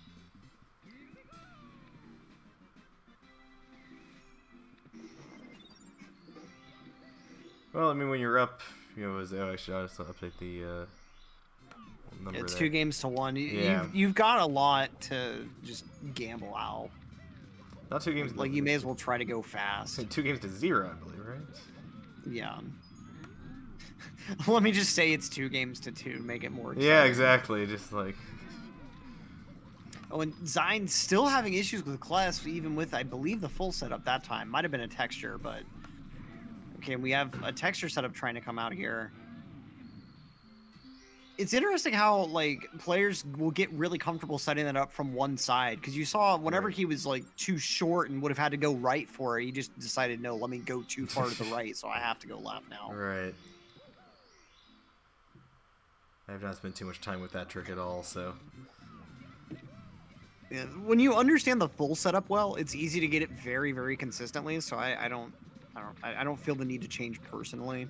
Well, I mean, when you're up, I should also update the number. It's there. 2 games to 1. Yeah. You've got a lot to just gamble out. Not 2 games. Like, you may as well try to go fast. 2 games to 0, I believe, right? Yeah. Let me just say it's 2 games to 2 to make it more exciting. Yeah, exactly. Just like. Oh, and Xein still having issues with Clef, even with, I believe, the full setup that time. Might have been a texture, but... Okay, we have a texture setup trying to come out here. It's interesting how, like, players will get really comfortable setting that up from one side. Because you saw whenever he was, like, too short and would have had to go right for it, he just decided, no, let me go too far to the right, so I have to go left now. Right. I have not spent too much time with that trick at all, so... Yeah, when you understand the full setup well, it's easy to get it very, very consistently, so I don't feel the need to change personally.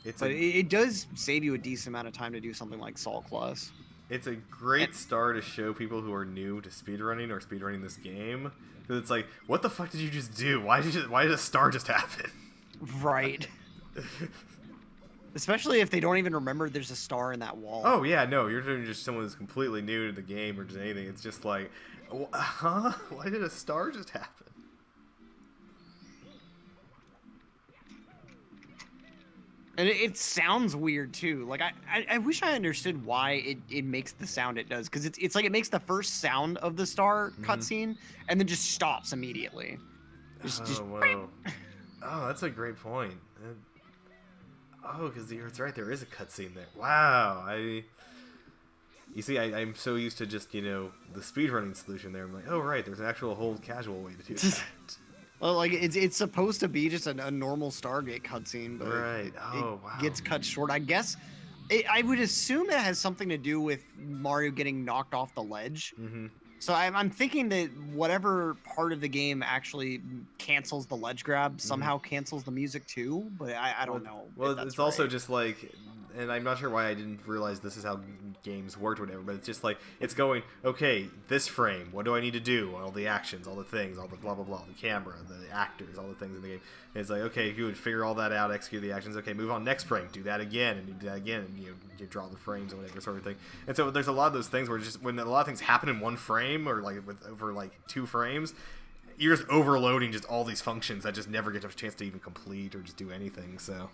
It does save you a decent amount of time to do something like Salt Plus. It's a great star to show people who are new to speedrunning or speedrunning this game. Because it's like, what the fuck did you just do? Why did a star just happen? Right. Especially if they don't even remember there's a star in that wall. Oh, yeah, no, you're doing just someone who's completely new to the game or just anything. It's just like, huh? Why did a star just happen? And it sounds weird too. Like I wish I understood why it makes the sound it does, because it's like it makes the first sound of the star Mm-hmm. cutscene and then just stops immediately. Just Oh, whoa. Oh, that's a great point. Oh, because it's right. There is a cutscene there. Wow. You see, I'm so used to just the speedrunning solution there. I'm like, oh right, there's an actual whole casual way to do that. well, like it's supposed to be just a normal Stargate cutscene, but Right. it Oh wow. gets cut short. I guess I would assume it has something to do with Mario getting knocked off the ledge. Mm-hmm. So I'm thinking that whatever part of the game actually cancels the ledge grab Mm-hmm. somehow cancels the music too, but I Well, don't know if well, that's it's also right. just like, and I'm not sure why I didn't realize this is how games worked or whatever, but it's just like, it's going, okay, this frame, what do I need to do? All the actions, all the things, all the blah, blah, blah, the camera, the actors, all the things in the game. And it's like, okay, you would figure all that out, execute the actions, okay, move on, next frame, do that again, and do that again, and you draw the frames and whatever sort of thing. And so there's a lot of those things where just, when a lot of things happen in one frame, or like over like 2 frames, you're just overloading just all these functions that just never get a chance to even complete or just do anything. So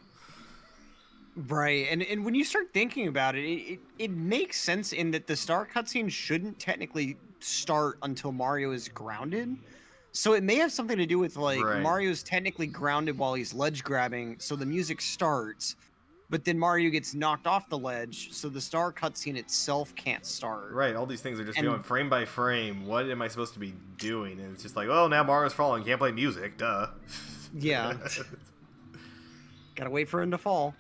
Right, and when you start thinking about it, it makes sense in that the star cutscene shouldn't technically start until Mario is grounded. So it may have something to do with like right, Mario's technically grounded while he's ledge grabbing, so the music starts, but then Mario gets knocked off the ledge, so the star cutscene itself can't start. right. All these things are just going And frame by frame. What am I supposed to be doing? And it's just like, oh, now Mario's falling. Can't play music. Duh. yeah, gotta wait for him to fall.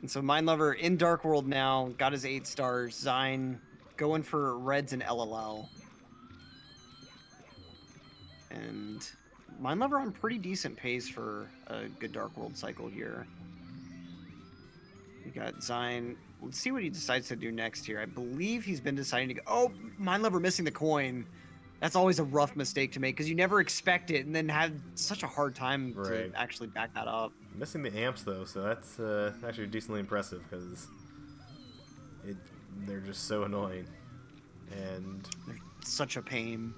And so Minelover in Dark World now, got his 8 stars. Xein going for Reds and LLL. And Minelover on pretty decent pace for a good Dark World cycle here. We got Xein. Let's see what he decides to do next here. I believe he's been deciding to go. Oh, Minelover missing the coin. That's always a rough mistake to make because you never expect it and then have such a hard time to Right. actually back that up. Missing the amps though, so that's actually decently impressive because they're just so annoying. And They're such a pain.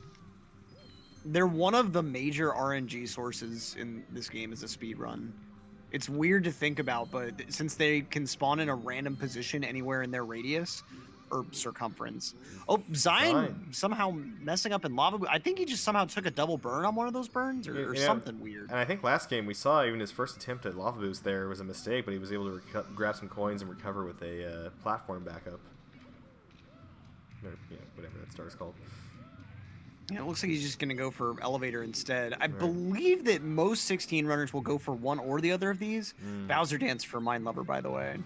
They're one of the major RNG sources in this game as a speed run. It's weird to think about, but since they can spawn in a random position anywhere in their radius or circumference. Oh, Xein somehow messing up in lava. I think he just somehow took a double burn on one of those burns or something weird. And I think last game we saw even his first attempt at lava boost there was a mistake, but he was able to grab some coins and recover with a platform backup. Or, whatever that star's called. Yeah, it looks like he's just going to go for elevator instead. I Right. believe that most 16 runners will go for one or the other of these. Bowser Dance for Minelover, by the way.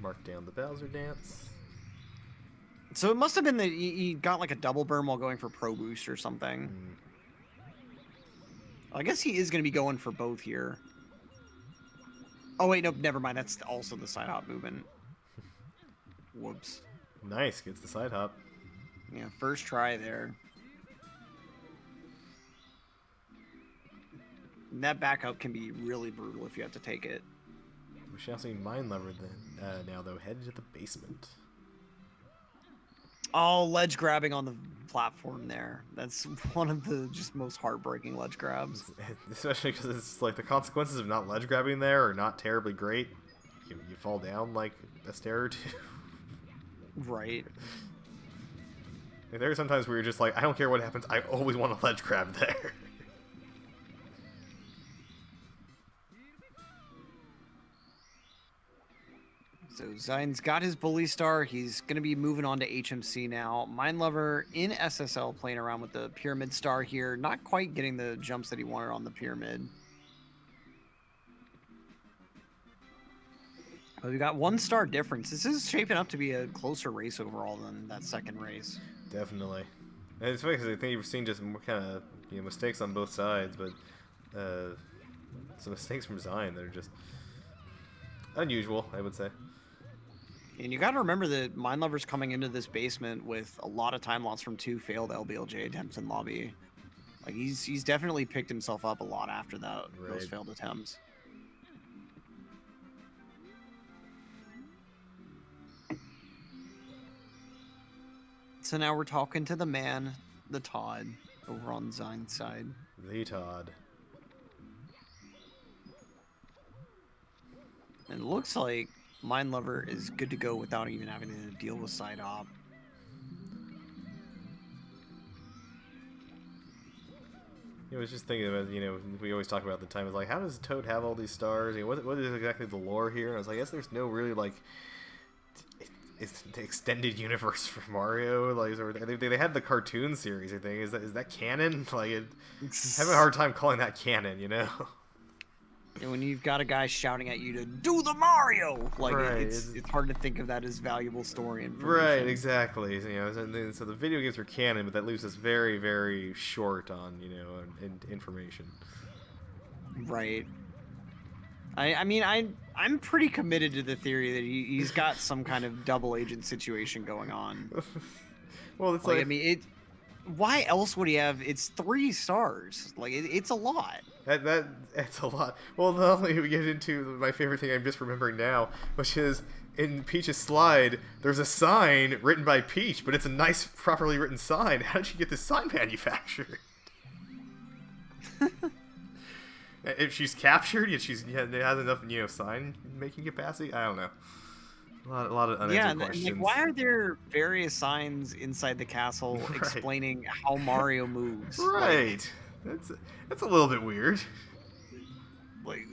Mark down the Bowser Dance. So it must have been that he got like a double burn while going for Pro Boost or something. I guess he is going to be going for both here. Oh, wait, nope, never mind. That's also the side hop movement. Whoops. Nice, gets the side hop. Yeah, first try there. And that backup can be really brutal if you have to take it. We shall see Minelover then. Now though, headed to the basement. Oh, ledge grabbing on the platform there. That's one of the just most heartbreaking ledge grabs. Especially because it's like the consequences of not ledge grabbing there are not terribly great. You fall down like a stair or two. Right. There are sometimes where you're just like, I don't care what happens, I always want a ledge grab there. So Xein's got his bully star. He's going to be moving on to HMC now. Minelover in SSL playing around with the pyramid star here. Not quite getting the jumps that he wanted on the pyramid. But we got 1 star difference. This is shaping up to be a closer race overall than that second race. Definitely. And it's funny because I think you've seen just more kind of mistakes on both sides, but some mistakes from Xein that are just unusual, I would say. And you got to remember that Minelover's coming into this basement with a lot of time loss from 2 failed LBLJ attempts in lobby. Like he's definitely picked himself up a lot after that those failed attempts. So now we're talking to the man, the Todd, over on Xein's side. The Todd. And it looks like Minelover is good to go without even having to deal with side op. I was just thinking about, we always talk about the time. It's like, how does Toad have all these stars? What is exactly the lore here? And I was like, I guess there's no really, like, it's the extended universe for Mario. Like, or they had the cartoon series, I think. Is that canon? Like, I'm having a hard time calling that canon, And when you've got a guy shouting at you to do the Mario, like right. it's hard to think of that as valuable story information. Right, exactly. So the video games are canon, but that leaves us very, very short on information. Right. I mean, I'm pretty committed to the theory that he's got some kind of double agent situation going on. Well, it's like I mean, why else would he have? It's 3 stars. Like it's a lot. That's a lot. Well, not only do we get into my favorite thing I'm just remembering now, which is in Peach's slide, there's a sign written by Peach, but it's a nice, properly written sign. How did you get this sign manufactured? If she's captured, yet has enough, sign making capacity. I don't know. A lot of unanswered questions. Like, why are there various signs inside the castle explaining how Mario moves? Right. That's a little bit weird. Like,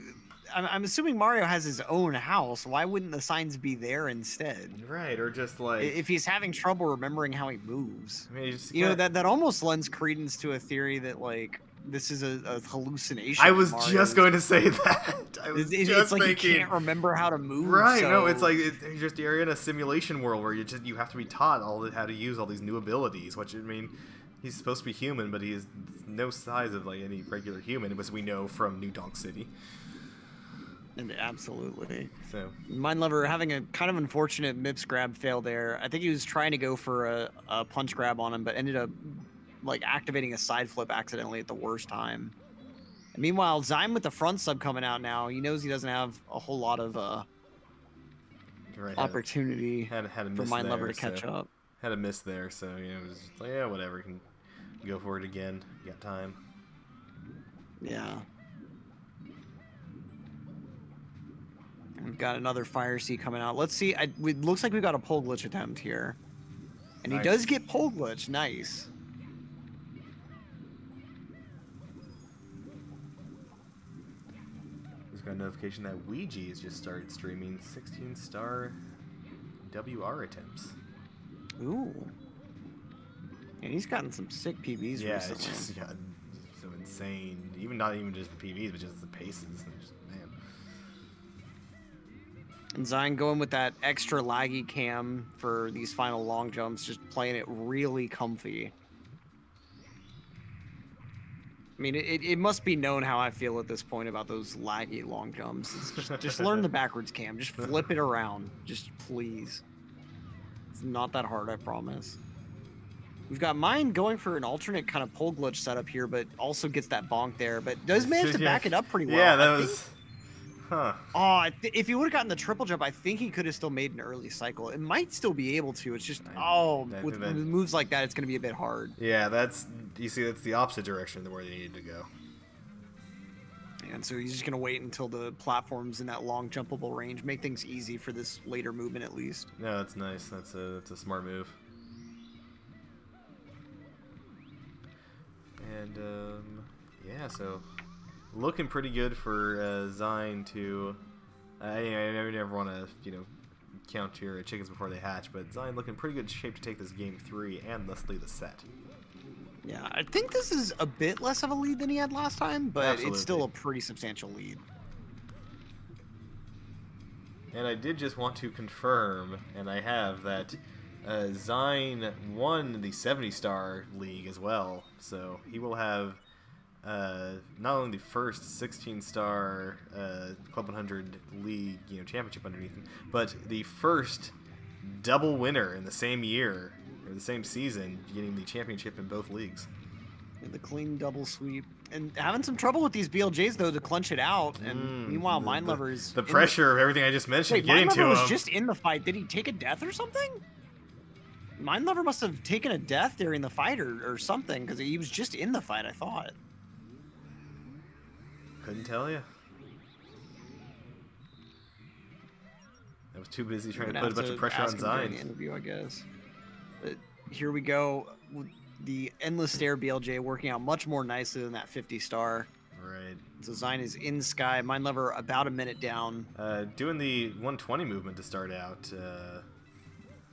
I'm assuming Mario has his own house. Why wouldn't the signs be there instead? Right, or just like if he's having trouble remembering how he moves. I mean, that almost lends credence to a theory that like this is a hallucination. I was just going to say that. It's like he can't remember how to move. Right? So... No, it's like you're in a simulation world where you have to be taught how to use all these new abilities. Which I mean, he's supposed to be human, but he is no size of like any regular human, as we know from New Donk City. And absolutely. So Minelover having a kind of unfortunate Mips grab fail there. I think he was trying to go for a punch grab on him, but ended up like activating a side flip accidentally at the worst time. And meanwhile, Xein with the front sub coming out now. He knows he doesn't have a whole lot of opportunity had a for Minelover to catch up. Had a miss there, so it was just like, yeah, whatever. You can go for it again. You got time. Yeah. We've got another Fire Sea coming out. Let's see. It looks like we've got a pole glitch attempt here. And nice. He does get pole glitch. Nice. Just got a notification that Ouija has just started streaming 16-star WR attempts. Ooh. And he's gotten some sick PBs recently. Yeah, it's just gotten so insane. Not even just the PBs, but just the paces. And just, man. And Xein going with that extra laggy cam for these final long jumps, just playing it really comfy. I mean, it must be known how I feel at this point about those laggy long jumps. It's just learn the backwards cam. Just flip it around. Just please. It's not that hard, I promise. We've got Mine going for an alternate kind of pole glitch setup here, but also gets that bonk there, but does manage to back it up pretty well. Yeah, that was... Huh. Oh, if he would have gotten the triple jump, I think he could have still made an early cycle. It might still be able to. It's just, with moves like that, it's going to be a bit hard. Yeah, that's the opposite direction than where they needed to go. And so he's just going to wait until the platform's in that long jumpable range, make things easy for this later movement at least. No, that's nice. That's a smart move. And, yeah, so... looking pretty good for Xein to... I never want to, count your chickens before they hatch, but Xein looking pretty good shape to take this game 3 and thusly the set. Yeah, I think this is a bit less of a lead than he had last time, but Absolutely. It's still a pretty substantial lead. And I did just want to confirm, and I have, that Xein won the 70-star league as well, so he will have... not only the first 16-star Club 100 League championship underneath him, but the first double winner in the same year or the same season, getting the championship in both leagues. And the clean double sweep, and having some trouble with these BLJs though to clench it out. And meanwhile, Minelover's the pressure of everything I just mentioned getting to him. Was just in the fight. Did he take a death or something? Minelover must have taken a death during the fight or something, because he was just in the fight, I thought. Couldn't tell you. I was too busy We're trying to gonna put a bunch have of pressure on ask him during the Xein. interview, I guess. But here we go. The Endless Stare BLJ working out much more nicely than that 50-star. Right. So Xein is in sky. Minelover about a minute down. Doing the 120 movement to start out.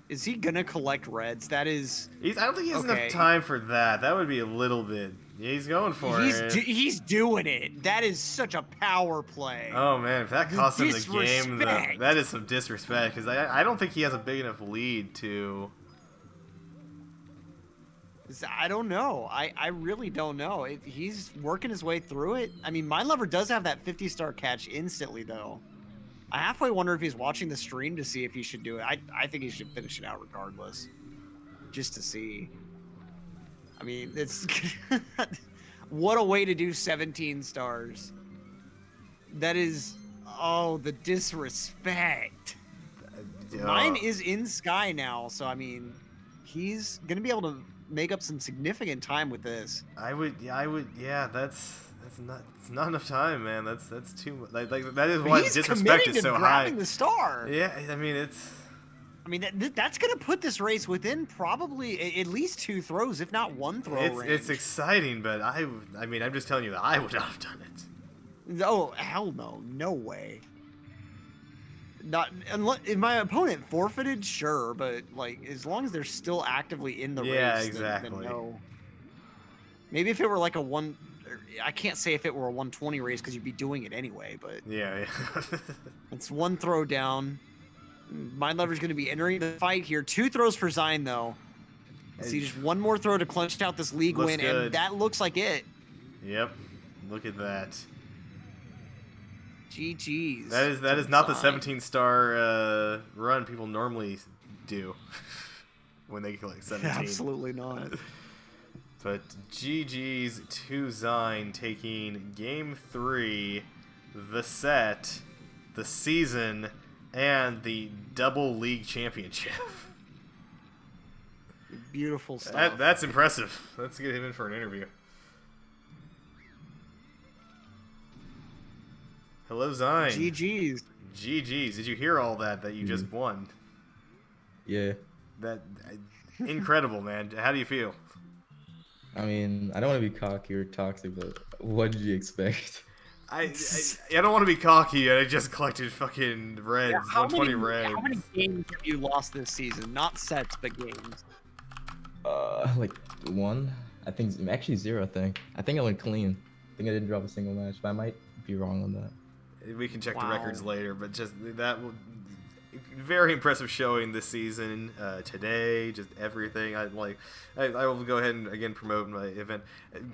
Is he gonna collect reds? That is. I don't think he has enough Okay. time for that. That would be a little bit. Yeah, he's going for it. He's doing it. That is such a power play. Oh man, if that costs him the game, disrespect. that is some disrespect. Because I don't think he has a big enough lead to. I don't know. I really don't know. He's working his way through it. I mean, Minelover does have that 50-star catch instantly, though. I halfway wonder if he's watching the stream to see if he should do it. I think he should finish it out regardless. Just to see. I mean, it's... what a way to do 17 stars. That is... Oh, the disrespect. Mine is in sky now, so I mean, he's going to be able to make up some significant time with this. Yeah, that's not enough time, man. That's too much. Like that is why disrespect is so high. Grabbing the star. Yeah, I mean it's. I mean that's gonna put this race within probably at least 2 throws, if not 1 throw range. It's exciting, but I mean I'm just telling you that I would not have done it. Oh hell no, no way. Not unless if my opponent forfeited, sure, but like as long as they're still actively in the race, exactly. then no. Maybe if it were like a one, I can't say if it were a 120 race because you'd be doing it anyway. But yeah. It's 1 throw down. Minelover's going to be entering the fight here. 2 throws for Xein though. See just 1 more throw to clinch out this league win, good. and that looks like it. Yep, look at that. GG's. That is not the 17-star run people normally do when they collect 17. Absolutely not. But GG's to Xein taking Game 3, the set, the season, and the double league championship. Beautiful stuff. That's impressive. Let's get him in for an interview. Hello, Xein. GG's. GG's. Did you hear all that you just won? Yeah. That incredible, man. How do you feel? I mean, I don't want to be cocky or toxic, but what did you expect? I don't want to be cocky. I just collected fucking reds, 120 reds. How many games have you lost this season? Not sets, but games. Like 1. I think actually 0. I think I went clean. I think I didn't drop a single match, but I might be wrong on that. We can check the Wow. records later, but just that very impressive showing this season. Today, just everything. I will go ahead and again promote my event.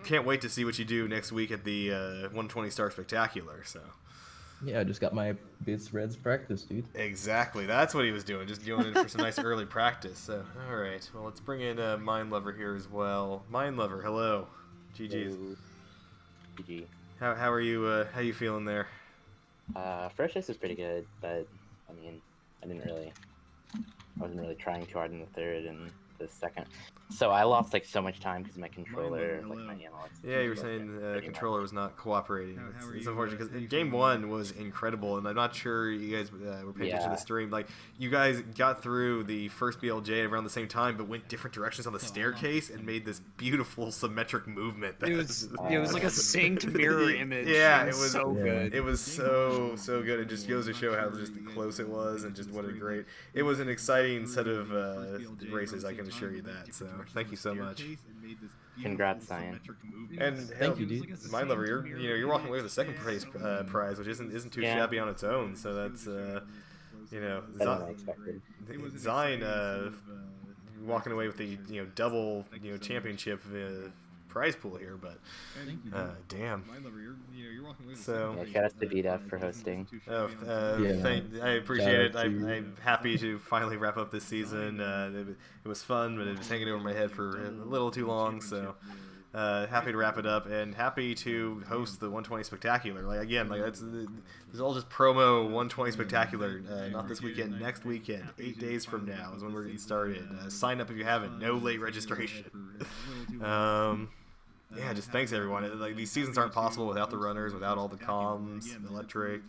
Can't wait to see what you do next week at the 120 Star Spectacular. So. Yeah, I just got my bits reds practice, dude. Exactly, that's what he was doing. Just doing it for some nice early practice. So, all right. Well, let's bring in Minelover here as well. Minelover, hello. GG's. GG. How are you? How you feeling there? First race was pretty good, but I mean, I wasn't really trying too hard in the third and the second. So I lost like so much time because my controller, like my analytics. Yeah, you were saying the controller was not cooperating. It's unfortunate because Game 1 was incredible, and I'm not sure you guys were paying attention to the stream. Like, you guys got through the first BLJ around the same time, but went different directions on the staircase and made this beautiful symmetric movement. It was like a synced mirror image. Yeah, it was so good. It was so good. It just goes to show how just close it was, and just what a great. It was an exciting set of races. I can assure you that. So thank you so much. Congrats, Xein. And Thank you, dude. Minelover, you're walking away with the second prize, which isn't too shabby on its own. So that's Better than I expected. Xein walking away with the double championship prize pool here, but damn. So Yeah, shout out to Vita for hosting. I appreciate it. I'm happy to finally wrap up this season. It was fun, but it was hanging over my head for a little too long. So happy to wrap it up, and happy to host the 120 Spectacular. Like again, like this is all just promo 120 Spectacular. Not this weekend, next weekend. 8 days from now is when we're getting started. Sign up if you haven't. No late registration. yeah, just thanks everyone. Like these seasons aren't possible without the runners, without all the comms, electric,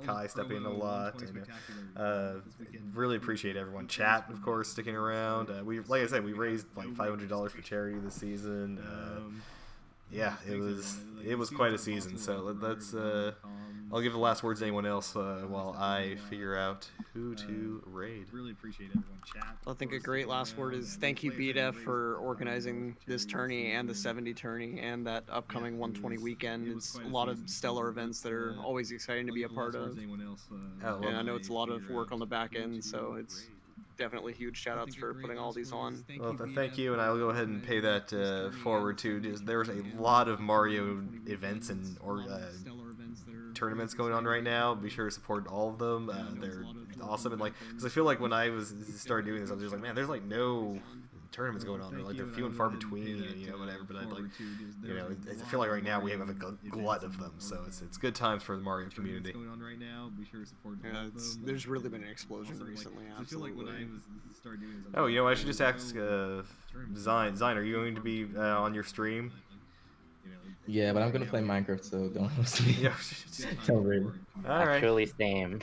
Kai stepping in a lot, and really appreciate everyone. Chat, of course, sticking around. We, like I said, we raised like $500 for charity this season. Yeah, it was quite a season. So let's I'll give the last words to anyone else while I figure out who to raid. Really appreciate everyone. Chat. I think a great last word is thank you, BDEF, for organizing this tourney and the 70 tourney and that upcoming 120 weekend. It's a lot of stellar events that are always exciting to be a part of. And I know it's a lot of work on the back end, so it's definitely huge shout outs for putting all these on. Well, thank you, and I will go ahead and pay that forward too. There's a lot of Mario events and tournaments going on right now. Be sure to support all of them. They're awesome, and like, because I feel like when I started doing this, I was just like, man, there's like no tournaments going on. They're few and far between, you know, whatever. But I'd like, you know, I feel like right now we have a glut of them, so it's good times for the Mario community. There's really been an explosion recently. Absolutely. Oh, you know, I should just ask Xein, are you going to be on your stream? Yeah, but I'm gonna play Minecraft, so don't host me. Yeah. Tell Raven. All right. Actually, same.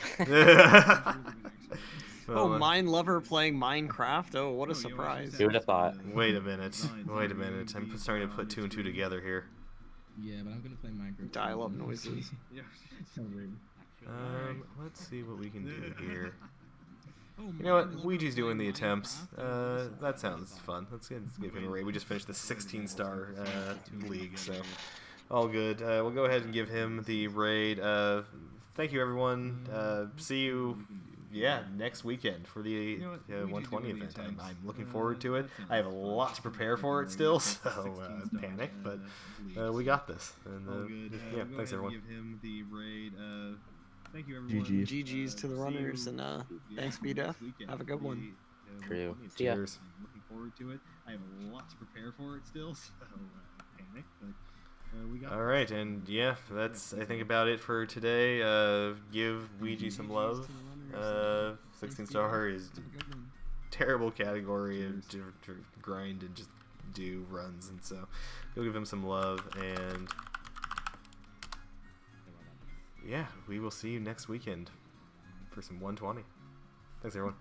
Oh, Minelover playing Minecraft? Oh, what a surprise. Who would have thought? Wait a minute. Wait a minute. I'm starting to put two and two together here. Yeah, but I'm gonna play Minecraft. Dial-up noises. Tell Raven. Let's see what we can do here. You know what? Ouija's doing the attempts. That sounds fun. Let's give him a raid. We just finished the 16-star league, so all good. We'll go ahead and give him the raid. Thank you, everyone. See you, next weekend for the 120 event. I'm looking forward to it. I have a lot to prepare for it still, so panic, but we got this. And yeah, thanks, everyone. Give him the raid. Thank you, everyone. GG's to the runners, and thanks, BDEF. Have a good one. True. See ya. Cheers. I'm looking forward to it. I have a lot to prepare for it still, so panic, but we got All right, and yeah, that's I think about it for today. Give Ouija some love. 16-star is terrible category to grind and just do runs, and so go give him some love. And yeah, we will see you next weekend for some 120. Thanks, everyone.